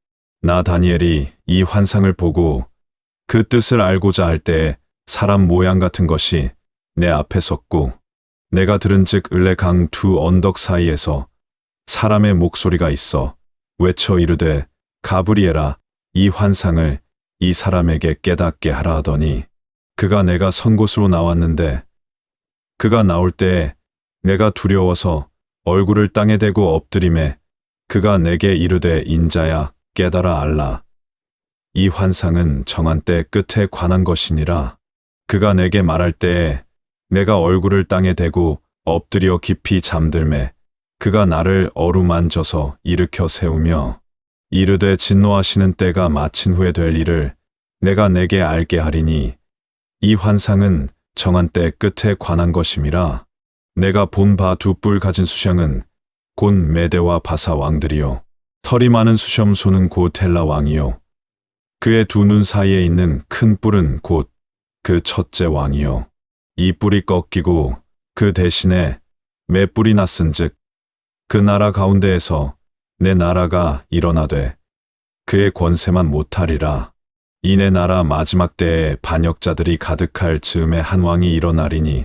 나 다니엘이 이 환상을 보고 그 뜻을 알고자 할 때에 사람 모양 같은 것이 내 앞에 섰고 내가 들은즉 을레 강 두 언덕 사이에서 사람의 목소리가 있어 외쳐 이르되 가브리엘아 이 환상을 이 사람에게 깨닫게 하라 하더니 그가 내가 선 곳으로 나왔는데 그가 나올 때에 내가 두려워서 얼굴을 땅에 대고 엎드림에 그가 내게 이르되 인자야 깨달아 알라. 이 환상은 정한 때 끝에 관한 것이니라. 그가 내게 말할 때에 내가 얼굴을 땅에 대고 엎드려 깊이 잠들매 그가 나를 어루만져서 일으켜 세우며 이르되 진노하시는 때가 마친 후에 될 일을 내가 내게 알게 하리니 이 환상은 정한 때 끝에 관한 것임이라. 내가 본 바 두 뿔 가진 수령은 곧 메대와 바사 왕들이요 털이 많은 수염소는 곧 헬라 왕이요 그의 두 눈 사이에 있는 큰 뿔은 곧 그 첫째 왕이요 이 뿔이 꺾이고 그 대신에 맷뿔이 났은즉 그 나라 가운데에서 내 나라가 일어나되 그의 권세만 못하리라. 이내 나라 마지막 때에 반역자들이 가득할 즈음에 한 왕이 일어나리니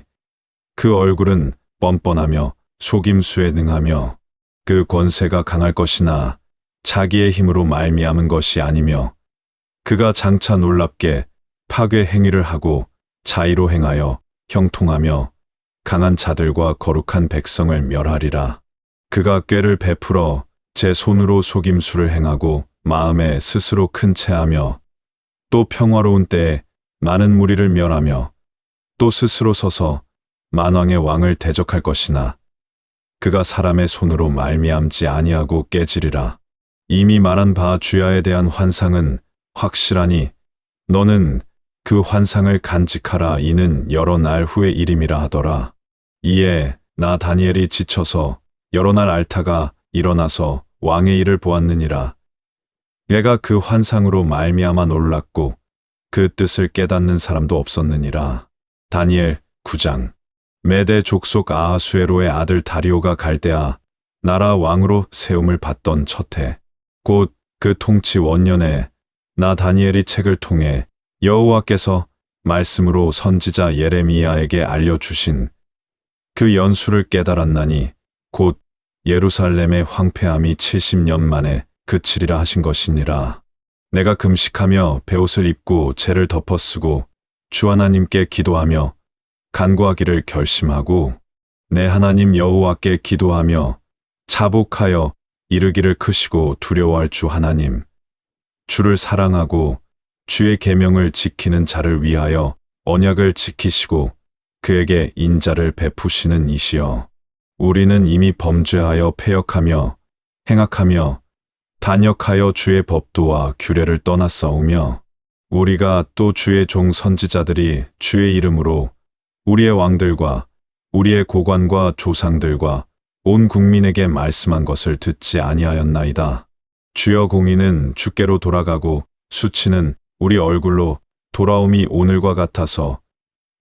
그 얼굴은 뻔뻔하며 속임수에 능하며 그 권세가 강할 것이나 자기의 힘으로 말미암은 것이 아니며 그가 장차 놀랍게 파괴 행위를 하고 자의로 행하여 형통하며 강한 자들과 거룩한 백성을 멸하리라. 그가 꾀를 베풀어 제 손으로 속임수를 행하고 마음에 스스로 큰 체하며 또 평화로운 때에 많은 무리를 멸하며 또 스스로 서서 만왕의 왕을 대적할 것이나 그가 사람의 손으로 말미암지 아니하고 깨지리라. 이미 말한 바 주야에 대한 환상은 확실하니 너는 그 환상을 간직하라. 이는 여러 날 후의 일임이라 하더라. 이에 나 다니엘이 지쳐서 여러 날 앓다가 일어나서 왕의 일을 보았느니라. 내가 그 환상으로 말미암아 놀랐고 그 뜻을 깨닫는 사람도 없었느니라. 다니엘 9장. 메대 족속 아하수에로의 아들 다리오가 갈대아 나라 왕으로 세움을 받던 첫해 곧 그 통치 원년에 나 다니엘이 책을 통해 여호와께서 말씀으로 선지자 예레미야에게 알려주신 그 연수를 깨달았나니 곧 예루살렘의 황폐함이 70년 만에 그치리라 하신 것이니라. 내가 금식하며 베옷을 입고 죄를 덮어쓰고 주 하나님께 기도하며 간구하기를 결심하고 내 하나님 여호와께 기도하며 자복하여 이르기를 크시고 두려워할 주 하나님 주를 사랑하고 주의 계명을 지키는 자를 위하여 언약을 지키시고 그에게 인자를 베푸시는 이시여 우리는 이미 범죄하여 패역하며 행악하며 단역하여 주의 법도와 규례를 떠났사오며 우리가 또 주의 종 선지자들이 주의 이름으로 우리의 왕들과 우리의 고관과 조상들과 온 국민에게 말씀한 것을 듣지 아니하였나이다. 주여 공의는 주께로 돌아가고 수치는 우리 얼굴로 돌아옴이 오늘과 같아서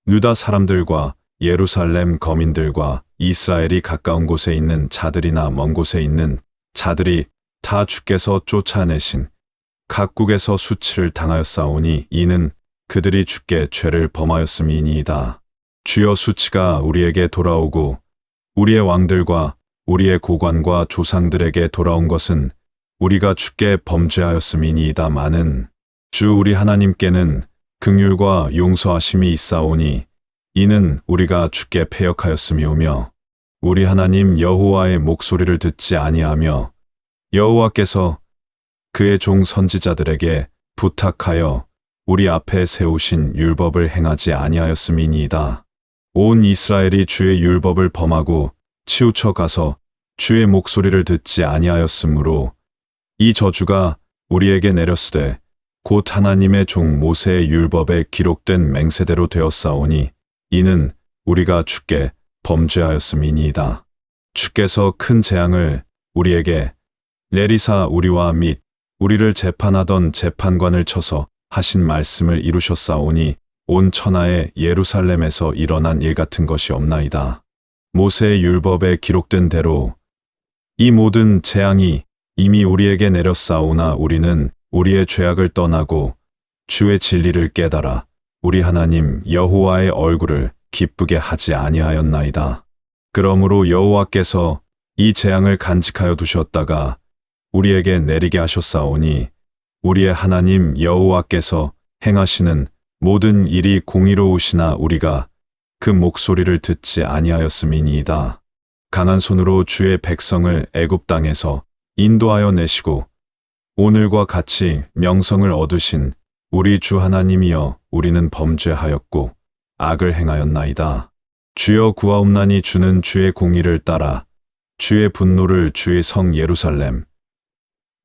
유다 사람들과 예루살렘 거민들과 이스라엘이 가까운 곳에 있는 자들이나 먼 곳에 있는 자들이 다 주께서 쫓아내신 각국에서 수치를 당하였사오니 이는 그들이 주께 죄를 범하였음이니이다. 주여 수치가 우리에게 돌아오고 우리의 왕들과 우리의 고관과 조상들에게 돌아온 것은 우리가 주께 범죄하였음이니이다마는 주 우리 하나님께는 긍휼과 용서하심이 있사오니 이는 우리가 주께 패역하였음이오며 우리 하나님 여호와의 목소리를 듣지 아니하며 여호와께서 그의 종 선지자들에게 부탁하여 우리 앞에 세우신 율법을 행하지 아니하였음이니이다. 온 이스라엘이 주의 율법을 범하고 치우쳐 가서 주의 목소리를 듣지 아니하였으므로 이 저주가 우리에게 내렸으되 곧 하나님의 종 모세의 율법에 기록된 맹세대로 되었사오니 이는 우리가 주께 범죄하였음이니이다. 주께서 큰 재앙을 우리에게 내리사 우리와 및 우리를 재판하던 재판관을 쳐서 하신 말씀을 이루셨사오니 온 천하의 예루살렘에서 일어난 일 같은 것이 없나이다. 모세의 율법에 기록된 대로 이 모든 재앙이 이미 우리에게 내렸사오나 우리는 우리의 죄악을 떠나고 주의 진리를 깨달아 우리 하나님 여호와의 얼굴을 기쁘게 하지 아니하였나이다. 그러므로 여호와께서 이 재앙을 간직하여 두셨다가 우리에게 내리게 하셨사오니 우리의 하나님 여호와께서 행하시는 모든 일이 공의로우시나 우리가 그 목소리를 듣지 아니하였음이니이다. 강한 손으로 주의 백성을 애굽 땅에서 인도하여 내시고 오늘과 같이 명성을 얻으신 우리 주 하나님이여 우리는 범죄하였고 악을 행하였나이다. 주여 구하옵나니 주는 주의 공의를 따라 주의 분노를 주의 성 예루살렘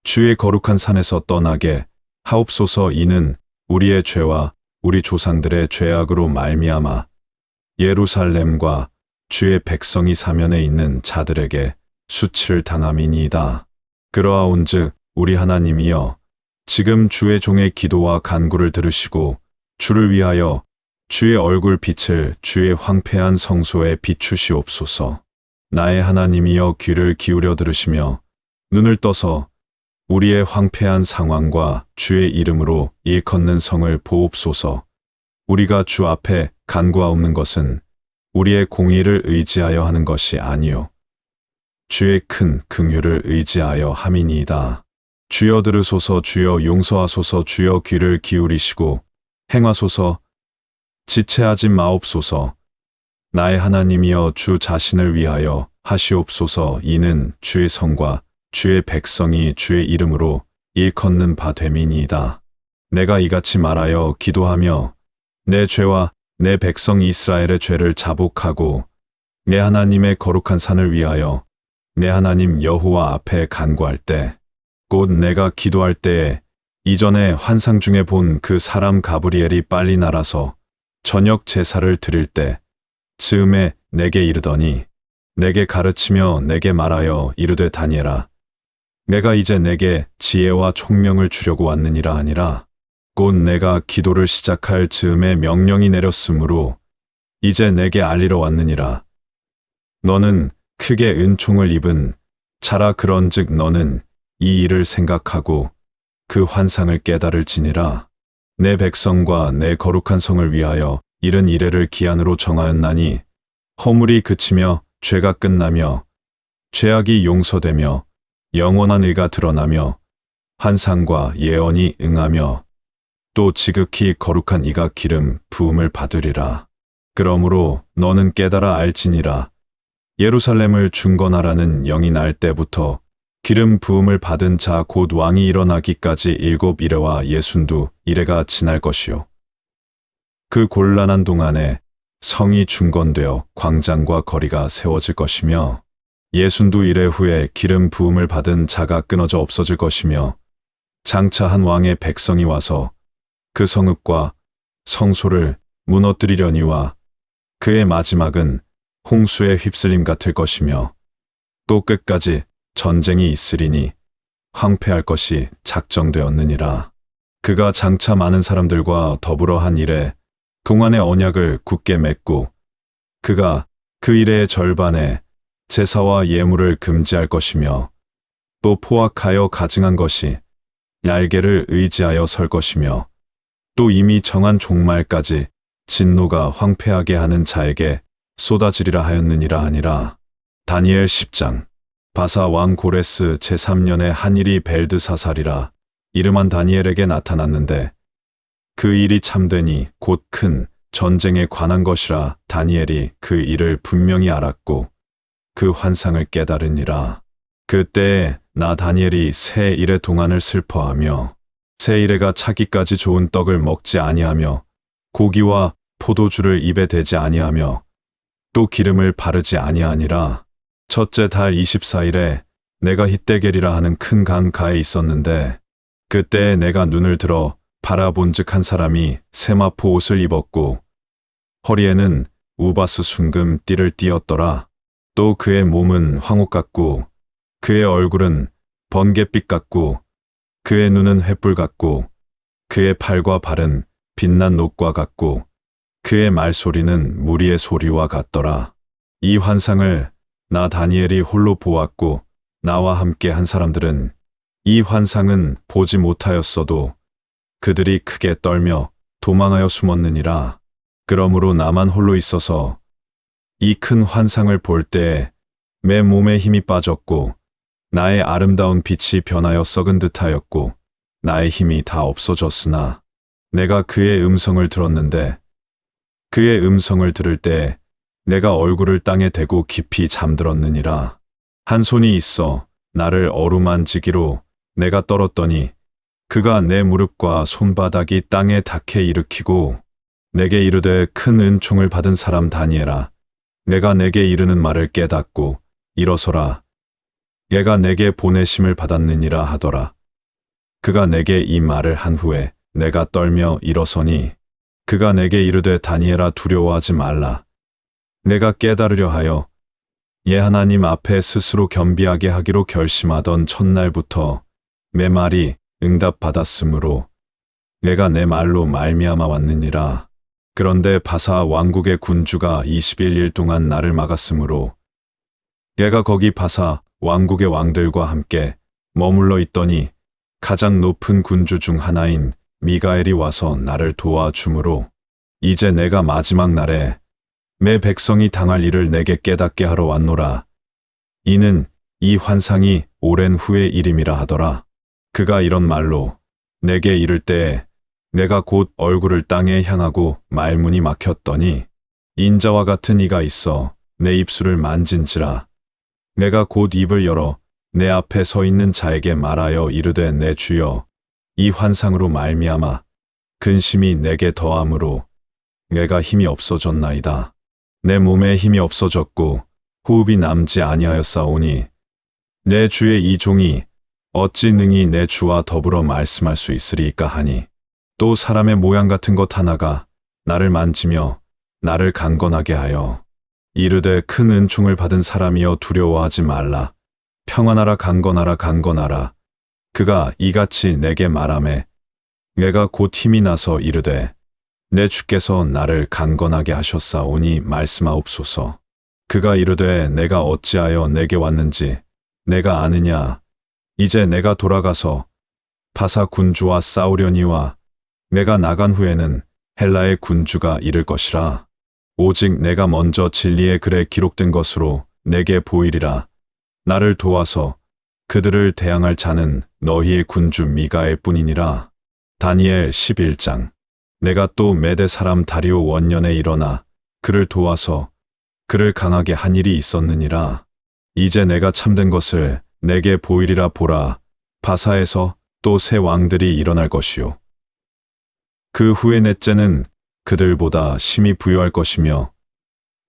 주의 거룩한 산에서 떠나게 하옵소서. 이는 우리의 죄와 우리 조상들의 죄악으로 말미암아 예루살렘과 주의 백성이 사면에 있는 자들에게 수치를 당함이니이다. 그러하온즉 우리 하나님이여 지금 주의 종의 기도와 간구를 들으시고 주를 위하여 주의 얼굴 빛을 주의 황폐한 성소에 비추시옵소서. 나의 하나님이여 귀를 기울여 들으시며 눈을 떠서 우리의 황폐한 상황과 주의 이름으로 일컫는 성을 보옵소서. 우리가 주 앞에 간구하옵는 것은 우리의 공의를 의지하여 하는 것이 아니요 주의 큰 긍휼을 의지하여 함이니이다. 주여 들으소서. 주여 용서하소서. 주여 귀를 기울이시고 행하소서. 지체하지 마옵소서. 나의 하나님이여 주 자신을 위하여 하시옵소서. 이는 주의 성과 주의 백성이 주의 이름으로 일컫는 바 됨이니이다. 내가 이같이 말하여 기도하며 내 죄와 내 백성 이스라엘의 죄를 자복하고 내 하나님의 거룩한 산을 위하여 내 하나님 여호와 앞에 간구할 때 곧 내가 기도할 때에 이전에 환상 중에 본 그 사람 가브리엘이 빨리 날아서 저녁 제사를 드릴 때 즈음에 내게 이르더니 내게 가르치며 내게 말하여 이르되 다니엘아 내가 이제 내게 지혜와 총명을 주려고 왔느니라 하니라. 곧 내가 기도를 시작할 즈음에 명령이 내렸으므로 이제 내게 알리러 왔느니라. 너는 크게 은총을 입은 자라. 그런즉 너는 이 일을 생각하고 그 환상을 깨달을지니라. 내 백성과 내 거룩한 성을 위하여 이른 이래를 기한으로 정하였나니 허물이 그치며 죄가 끝나며 죄악이 용서되며 영원한 의가 드러나며 환상과 예언이 응하며 또 지극히 거룩한 이가 기름 부음을 받으리라. 그러므로 너는 깨달아 알지니라. 예루살렘을 중건하라는 영이 날 때부터 기름 부음을 받은 자 곧 왕이 일어나기까지 7이레와 62이레가 지날 것이요. 그 곤란한 동안에 성이 중건되어 광장과 거리가 세워질 것이며 62이레 후에 기름 부음을 받은 자가 끊어져 없어질 것이며 장차 한 왕의 백성이 와서 그 성읍과 성소를 무너뜨리려니와 그의 마지막은 홍수의 휩쓸림 같을 것이며 또 끝까지 전쟁이 있으리니 황폐할 것이 작정되었느니라. 그가 장차 많은 사람들과 더불어 한 일에 동안의 언약을 굳게 맺고 그가 그 일의 절반에 제사와 예물을 금지할 것이며 또 포악하여 가증한 것이 얄개를 의지하여 설 것이며 또 이미 정한 종말까지 진노가 황폐하게 하는 자에게 쏟아지리라 하였느니라 하니라. 다니엘 10장. 바사 왕 고레스 제3년에 한 일이 벨드사살이라 이름한 다니엘에게 나타났는데 그 일이 참되니 곧 큰 전쟁에 관한 것이라. 다니엘이 그 일을 분명히 알았고 그 환상을 깨달으니라. 그때에 나 다니엘이 새 일의 동안을 슬퍼하며 새 일에가 차기까지 좋은 떡을 먹지 아니하며 고기와 포도주를 입에 대지 아니하며 또 기름을 바르지 아니하니라. 첫째 달 24일에 내가 히데겔이라 하는 큰 강가에 있었는데 그때에 내가 눈을 들어 바라본즉 한 사람이 세마포 옷을 입었고 허리에는 우바스 순금 띠를 띠었더라. 또 그의 몸은 황옥 같고 그의 얼굴은 번갯빛 같고 그의 눈은 횃불 같고 그의 팔과 발은 빛난 녹과 같고 그의 말소리는 무리의 소리와 같더라. 이 환상을 나 다니엘이 홀로 보았고 나와 함께 한 사람들은 이 환상은 보지 못하였어도 그들이 크게 떨며 도망하여 숨었느니라. 그러므로 나만 홀로 있어서 이 큰 환상을 볼 때에 내 몸에 힘이 빠졌고 나의 아름다운 빛이 변하여 썩은 듯하였고 나의 힘이 다 없어졌으나 내가 그의 음성을 들었는데 그의 음성을 들을 때 내가 얼굴을 땅에 대고 깊이 잠들었느니라. 한 손이 있어 나를 어루만지기로 내가 떨었더니 그가 내 무릎과 손바닥이 땅에 닿게 일으키고 내게 이르되 큰 은총을 받은 사람 다니엘아 내가 내게 이르는 말을 깨닫고 일어서라 얘가 내게 보내심을 받았느니라 하더라. 그가 내게 이 말을 한 후에 내가 떨며 일어서니 그가 내게 이르되 다니엘아 두려워하지 말라. 내가 깨달으려 하여 예 하나님 앞에 스스로 겸비하게 하기로 결심하던 첫날부터 내 말이 응답받았으므로 내가 내 말로 말미암아 왔느니라. 그런데 바사 왕국의 군주가 21일 동안 나를 막았으므로 내가 거기 바사 왕국의 왕들과 함께 머물러 있더니 가장 높은 군주 중 하나인 미가엘이 와서 나를 도와주므로 이제 내가 마지막 날에 내 백성이 당할 일을 내게 깨닫게 하러 왔노라. 이는 이 환상이 오랜 후의 일임이라 하더라. 그가 이런 말로 내게 이를 때에 내가 곧 얼굴을 땅에 향하고 말문이 막혔더니 인자와 같은 이가 있어 내 입술을 만진지라. 내가 곧 입을 열어 내 앞에 서 있는 자에게 말하여 이르되 내 주여 이 환상으로 말미암아 근심이 내게 더함으로 내가 힘이 없어졌나이다. 내 몸에 힘이 없어졌고 호흡이 남지 아니하였사오니 내 주의 이 종이 어찌 능히 내 주와 더불어 말씀할 수 있으리까 하니 또 사람의 모양 같은 것 하나가 나를 만지며 나를 강건하게 하여 이르되 큰 은총을 받은 사람이여 두려워하지 말라. 평안하라 강건하라 강건하라. 그가 이같이 내게 말하매 내가 곧 힘이 나서 이르되 내 주께서 나를 강건하게 하셨사오니 말씀하옵소서. 그가 이르되 내가 어찌하여 내게 왔는지 내가 아느냐. 이제 내가 돌아가서 바사 군주와 싸우려니와 내가 나간 후에는 헬라의 군주가 이를 것이라. 오직 내가 먼저 진리의 글에 기록된 것으로 내게 보이리라. 나를 도와서 그들을 대항할 자는 너희의 군주 미가엘 뿐이니라. 다니엘 11장. 내가 또 메대 사람 다리오 원년에 일어나 그를 도와서 그를 강하게 한 일이 있었느니라. 이제 내가 참된 것을 내게 보이리라. 보라, 바사에서 또 새 왕들이 일어날 것이요. 그 후에 넷째는 그들보다 심히 부유할 것이며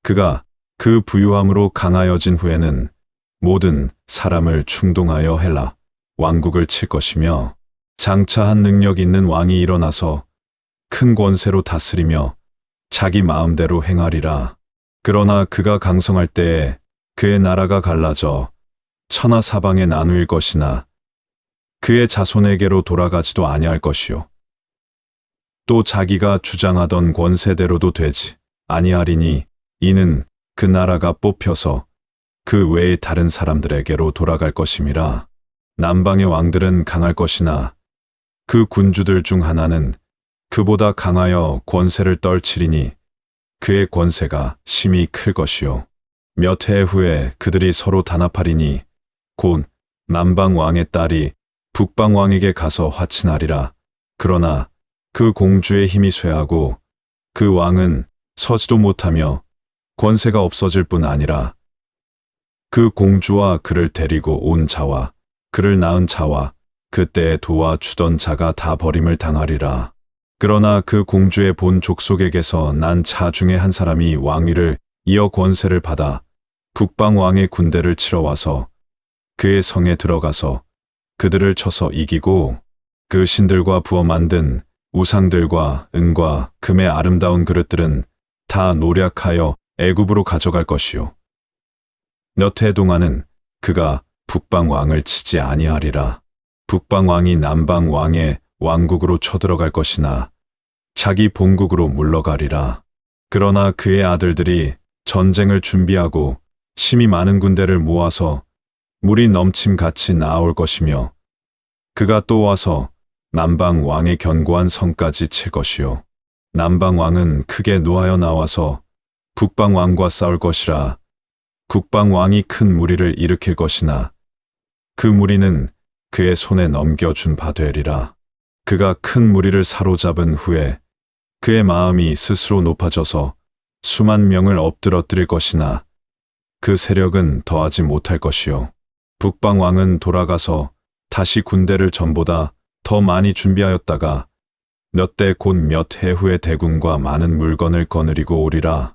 그가 그 부유함으로 강하여진 후에는 모든 사람을 충동하여 헬라 왕국을 칠 것이며 장차 한 능력 있는 왕이 일어나서 큰 권세로 다스리며 자기 마음대로 행하리라. 그러나 그가 강성할 때에 그의 나라가 갈라져 천하 사방에 나누일 것이나 그의 자손에게로 돌아가지도 아니할 것이요. 또 자기가 주장하던 권세대로도 되지 아니하리니 이는 그 나라가 뽑혀서 그 외의 다른 사람들에게로 돌아갈 것임이라. 남방의 왕들은 강할 것이나 그 군주들 중 하나는 그보다 강하여 권세를 떨치리니 그의 권세가 심히 클 것이요. 몇 해 후에 그들이 서로 단합하리니 곧 남방 왕의 딸이 북방 왕에게 가서 화친하리라. 그러나 그 공주의 힘이 쇠하고 그 왕은 서지도 못하며 권세가 없어질 뿐 아니라 그 공주와 그를 데리고 온 자와 그를 낳은 자와 그때에 도와주던 자가 다 버림을 당하리라. 그러나 그 공주의 본 족속에게서 난 자 중에 한 사람이 왕위를 이어 권세를 받아 북방 왕의 군대를 치러 와서 그의 성에 들어가서 그들을 쳐서 이기고 그 신들과 부어 만든 우상들과 은과 금의 아름다운 그릇들은 다 노략하여 애굽으로 가져갈 것이요. 몇 해 동안은 그가 북방 왕을 치지 아니하리라. 북방 왕이 남방 왕의 왕국으로 쳐들어갈 것이나 자기 본국으로 물러가리라. 그러나 그의 아들들이 전쟁을 준비하고 심히 많은 군대를 모아서 물이 넘침같이 나아올 것이며 그가 또 와서 남방 왕의 견고한 성까지 칠 것이요. 남방 왕은 크게 노하여 나와서 북방 왕과 싸울 것이라. 북방 왕이 큰 무리를 일으킬 것이나 그 무리는 그의 손에 넘겨준 바 되리라. 그가 큰 무리를 사로잡은 후에 그의 마음이 스스로 높아져서 수만 명을 엎드러뜨릴 것이나 그 세력은 더하지 못할 것이요. 북방 왕은 돌아가서 다시 군대를 전보다 더 많이 준비하였다가 몇 대 곧 몇 해 후에 대군과 많은 물건을 거느리고 오리라.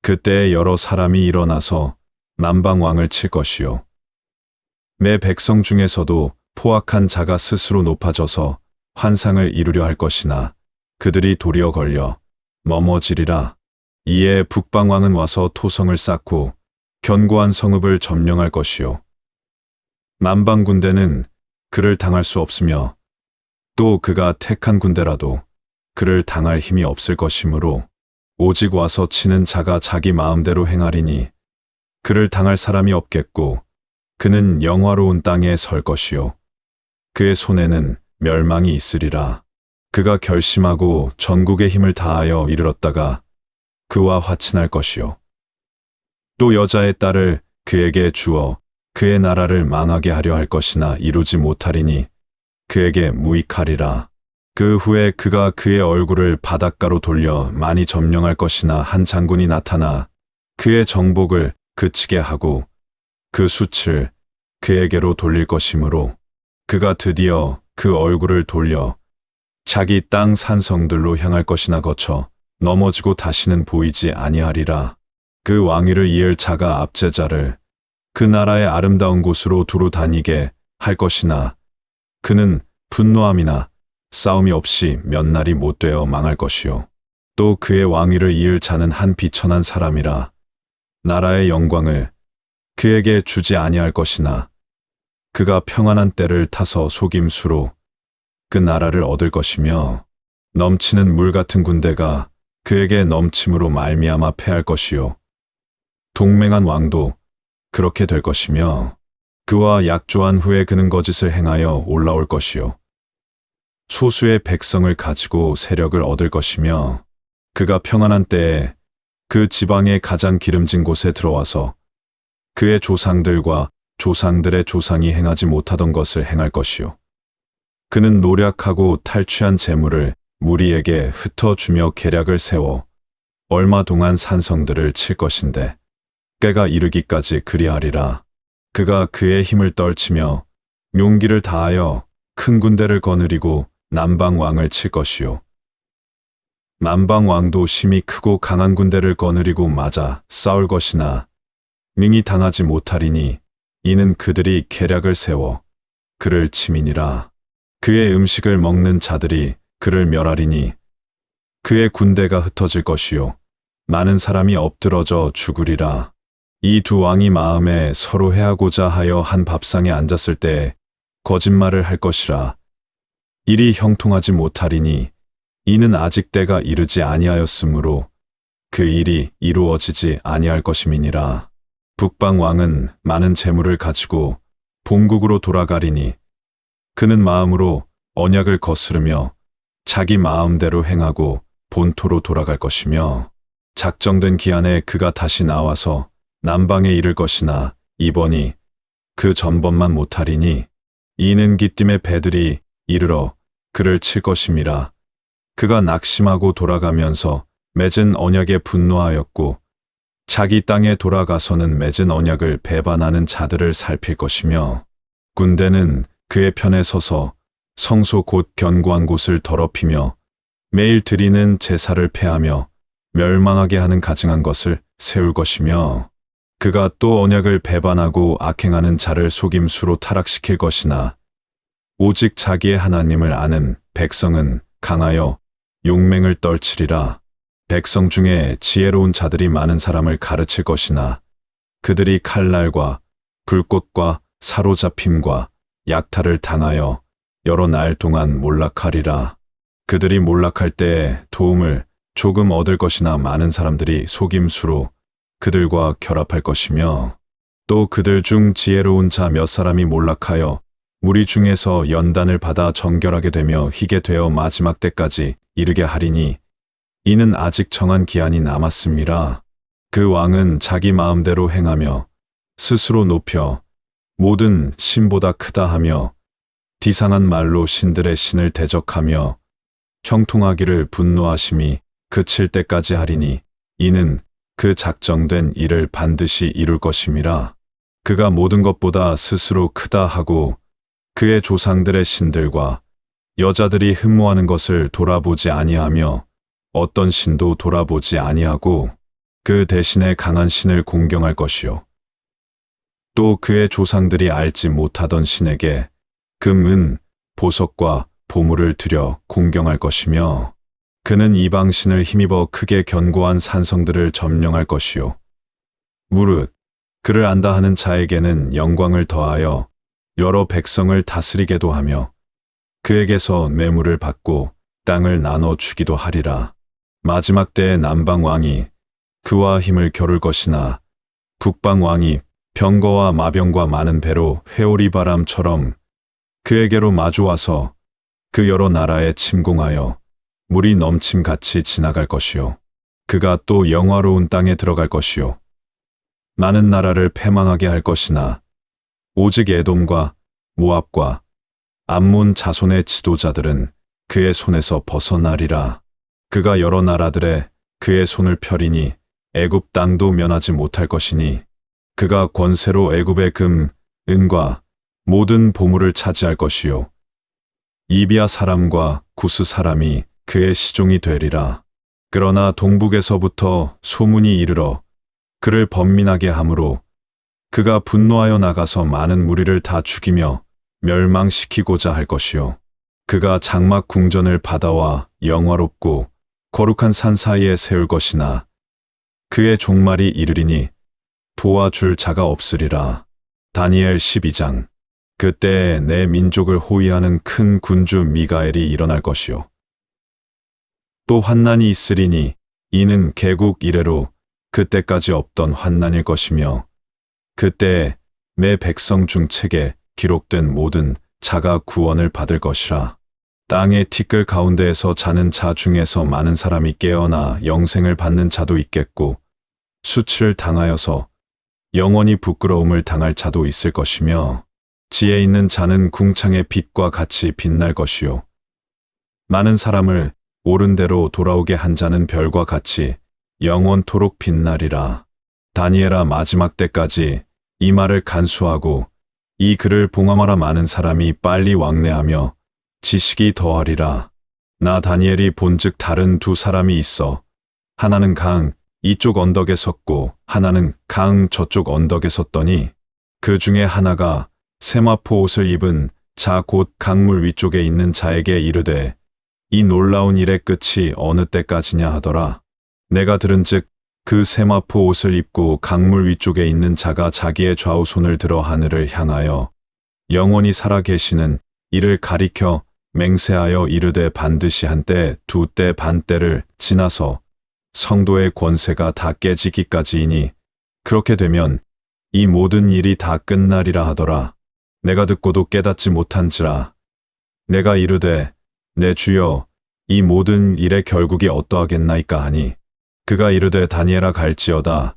그때에 여러 사람이 일어나서 남방 왕을 칠 것이요. 매 백성 중에서도 포악한 자가 스스로 높아져서 환상을 이루려 할 것이나 그들이 도리어 걸려 머머지리라. 이에 북방 왕은 와서 토성을 쌓고 견고한 성읍을 점령할 것이요. 남방 군대는 그를 당할 수 없으며 또 그가 택한 군대라도 그를 당할 힘이 없을 것이므로 오직 와서 치는 자가 자기 마음대로 행하리니 그를 당할 사람이 없겠고 그는 영화로운 땅에 설 것이요. 그의 손에는 멸망이 있으리라. 그가 결심하고 전국의 힘을 다하여 이르렀다가 그와 화친할 것이요. 또 여자의 딸을 그에게 주어 그의 나라를 망하게 하려 할 것이나 이루지 못하리니 그에게 무익하리라. 그 후에 그가 그의 얼굴을 바닷가로 돌려 많이 점령할 것이나 한 장군이 나타나 그의 정복을 그치게 하고 그 숯을 그에게로 돌릴 것이므로 그가 드디어 그 얼굴을 돌려 자기 땅 산성들로 향할 것이나 거쳐 넘어지고 다시는 보이지 아니하리라. 그 왕위를 이을 자가 압제자를 그 나라의 아름다운 곳으로 두루 다니게 할 것이나 그는 분노함이나 싸움이 없이 몇 날이 못되어 망할 것이요. 또 그의 왕위를 이을 자는 한 비천한 사람이라. 나라의 영광을 그에게 주지 아니할 것이나 그가 평안한 때를 타서 속임수로 그 나라를 얻을 것이며 넘치는 물 같은 군대가 그에게 넘침으로 말미암아 패할 것이요. 동맹한 왕도 그렇게 될 것이며 그와 약조한 후에 그는 거짓을 행하여 올라올 것이요. 소수의 백성을 가지고 세력을 얻을 것이며 그가 평안한 때에 그 지방의 가장 기름진 곳에 들어와서 그의 조상들과 조상들의 조상이 행하지 못하던 것을 행할 것이요. 그는 노력하고 탈취한 재물을 무리에게 흩어주며 계략을 세워 얼마 동안 산성들을 칠 것인데 때가 이르기까지 그리하리라. 그가 그의 힘을 떨치며 용기를 다하여 큰 군대를 거느리고 남방 왕을 칠 것이요. 남방 왕도 심히 크고 강한 군대를 거느리고 맞아 싸울 것이나 능히 당하지 못하리니 이는 그들이 계략을 세워 그를 침이니라. 그의 음식을 먹는 자들이 그를 멸하리니 그의 군대가 흩어질 것이요. 많은 사람이 엎드러져 죽으리라. 이 두 왕이 마음에 서로 해하고자 하여 한 밥상에 앉았을 때 거짓말을 할 것이라. 일이 형통하지 못하리니 이는 아직 때가 이르지 아니하였으므로 그 일이 이루어지지 아니할 것임이니라. 북방 왕은 많은 재물을 가지고 본국으로 돌아가리니 그는 마음으로 언약을 거스르며 자기 마음대로 행하고 본토로 돌아갈 것이며 작정된 기한에 그가 다시 나와서 남방에 이를 것이나 이번이 그 전번만 못하리니 이는 기띔의 배들이 이르러 그를 칠 것임이라. 그가 낙심하고 돌아가면서 맺은 언약에 분노하였고 자기 땅에 돌아가서는 맺은 언약을 배반하는 자들을 살필 것이며 군대는 그의 편에 서서 성소 곧 견고한 곳을 더럽히며 매일 드리는 제사를 폐하며 멸망하게 하는 가증한 것을 세울 것이며 그가 또 언약을 배반하고 악행하는 자를 속임수로 타락시킬 것이나 오직 자기의 하나님을 아는 백성은 강하여 용맹을 떨치리라. 백성 중에 지혜로운 자들이 많은 사람을 가르칠 것이나 그들이 칼날과 불꽃과 사로잡힘과 약탈을 당하여 여러 날 동안 몰락하리라. 그들이 몰락할 때에 도움을 조금 얻을 것이나 많은 사람들이 속임수로 그들과 결합할 것이며, 또 그들 중 지혜로운 자 몇 사람이 몰락하여 무리 중에서 연단을 받아 정결하게 되며 희게 되어 마지막 때까지 이르게 하리니, 이는 아직 정한 기한이 남았음이라. 그 왕은 자기 마음대로 행하며 스스로 높여 모든 신보다 크다 하며 디상한 말로 신들의 신을 대적하며 형통하기를 분노하심이 그칠 때까지 하리니, 이는 그 작정된 일을 반드시 이룰 것임이라. 그가 모든 것보다 스스로 크다 하고 그의 조상들의 신들과 여자들이 흠모하는 것을 돌아보지 아니하며 어떤 신도 돌아보지 아니하고 그 대신에 강한 신을 공경할 것이요, 또 그의 조상들이 알지 못하던 신에게 금, 은, 보석과 보물을 들여 공경할 것이며, 그는 이방 신을 힘입어 크게 견고한 산성들을 점령할 것이요, 무릇 그를 안다 하는 자에게는 영광을 더하여 여러 백성을 다스리게도 하며 그에게서 매물을 받고 땅을 나눠 주기도 하리라. 마지막 때에 남방 왕이 그와 힘을 겨룰 것이나 북방 왕이 병거와 마병과 많은 배로 회오리 바람처럼 그에게로 마주와서 그 여러 나라에 침공하여 물이 넘침같이 지나갈 것이요, 그가 또 영화로운 땅에 들어갈 것이요, 많은 나라를 패망하게 할 것이나 오직 에돔과 모압과 암몬 자손의 지도자들은 그의 손에서 벗어나리라. 그가 여러 나라들에 그의 손을 펴리니 애굽 땅도 면하지 못할 것이니, 그가 권세로 애굽의 금, 은과 모든 보물을 차지할 것이요, 이비아 사람과 구스 사람이 그의 시종이 되리라. 그러나 동북에서부터 소문이 이르러 그를 번민하게 하므로 그가 분노하여 나가서 많은 무리를 다 죽이며 멸망시키고자 할 것이요, 그가 장막 궁전을 바다와 영화롭고 거룩한 산 사이에 세울 것이나 그의 종말이 이르리니 도와줄 자가 없으리라. 다니엘 12장. 그때에 내 민족을 호위하는 큰 군주 미가엘이 일어날 것이요, 또 환난이 있으리니 이는 개국 이래로 그때까지 없던 환난일 것이며, 그때에 매 백성 중 책에 기록된 모든 자가 구원을 받을 것이라. 땅의 티끌 가운데에서 자는 자 중에서 많은 사람이 깨어나 영생을 받는 자도 있겠고, 수치를 당하여서 영원히 부끄러움을 당할 자도 있을 것이며, 지혜 있는 자는 궁창의 빛과 같이 빛날 것이요, 많은 사람을 옳은 대로 돌아오게 한 자는 별과 같이 영원토록 빛나리라. 다니엘아, 마지막 때까지 이 말을 간수하고 이 글을 봉함하라. 많은 사람이 빨리 왕래하며 지식이 더하리라. 나 다니엘이 본즉 다른 두 사람이 있어 하나는 강 이쪽 언덕에 섰고 하나는 강 저쪽 언덕에 섰더니, 그 중에 하나가 세마포 옷을 입은 자 곧 강물 위쪽에 있는 자에게 이르되, 이 놀라운 일의 끝이 어느 때까지냐 하더라. 내가 들은즉 그 세마포 옷을 입고 강물 위쪽에 있는 자가 자기의 좌우손을 들어 하늘을 향하여 영원히 살아 계시는 이를 가리켜 맹세하여 이르되, 반드시 한때 두 때 반 때를 지나서 성도의 권세가 다 깨지기까지이니 그렇게 되면 이 모든 일이 다 끝나리라 하더라. 내가 듣고도 깨닫지 못한지라. 내가 이르되, 내 주여, 이 모든 일의 결국이 어떠하겠나이까 하니, 그가 이르되, 다니엘아, 갈지어다.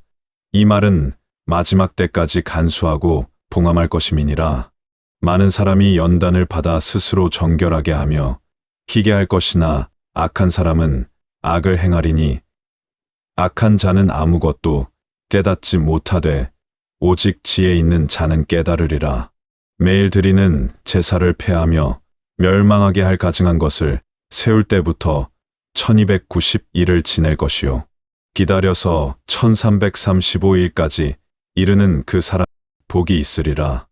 이 말은 마지막 때까지 간수하고 봉함할 것임이니라. 많은 사람이 연단을 받아 스스로 정결하게 하며 희게 할 것이나 악한 사람은 악을 행하리니, 악한 자는 아무것도 깨닫지 못하되 오직 지혜 있는 자는 깨달으리라. 매일 드리는 제사를 폐하며 멸망하게 할 가증한 것을 세울 때부터 1290일을 지낼 것이요, 기다려서 1335일까지 이르는 그 사람 복이 있으리라.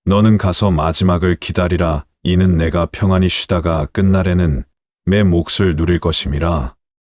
너는 가서 마지막을 기다리라. 이는 내가 평안히 쉬다가 끝날에는 내 몫을 누릴 것임이라.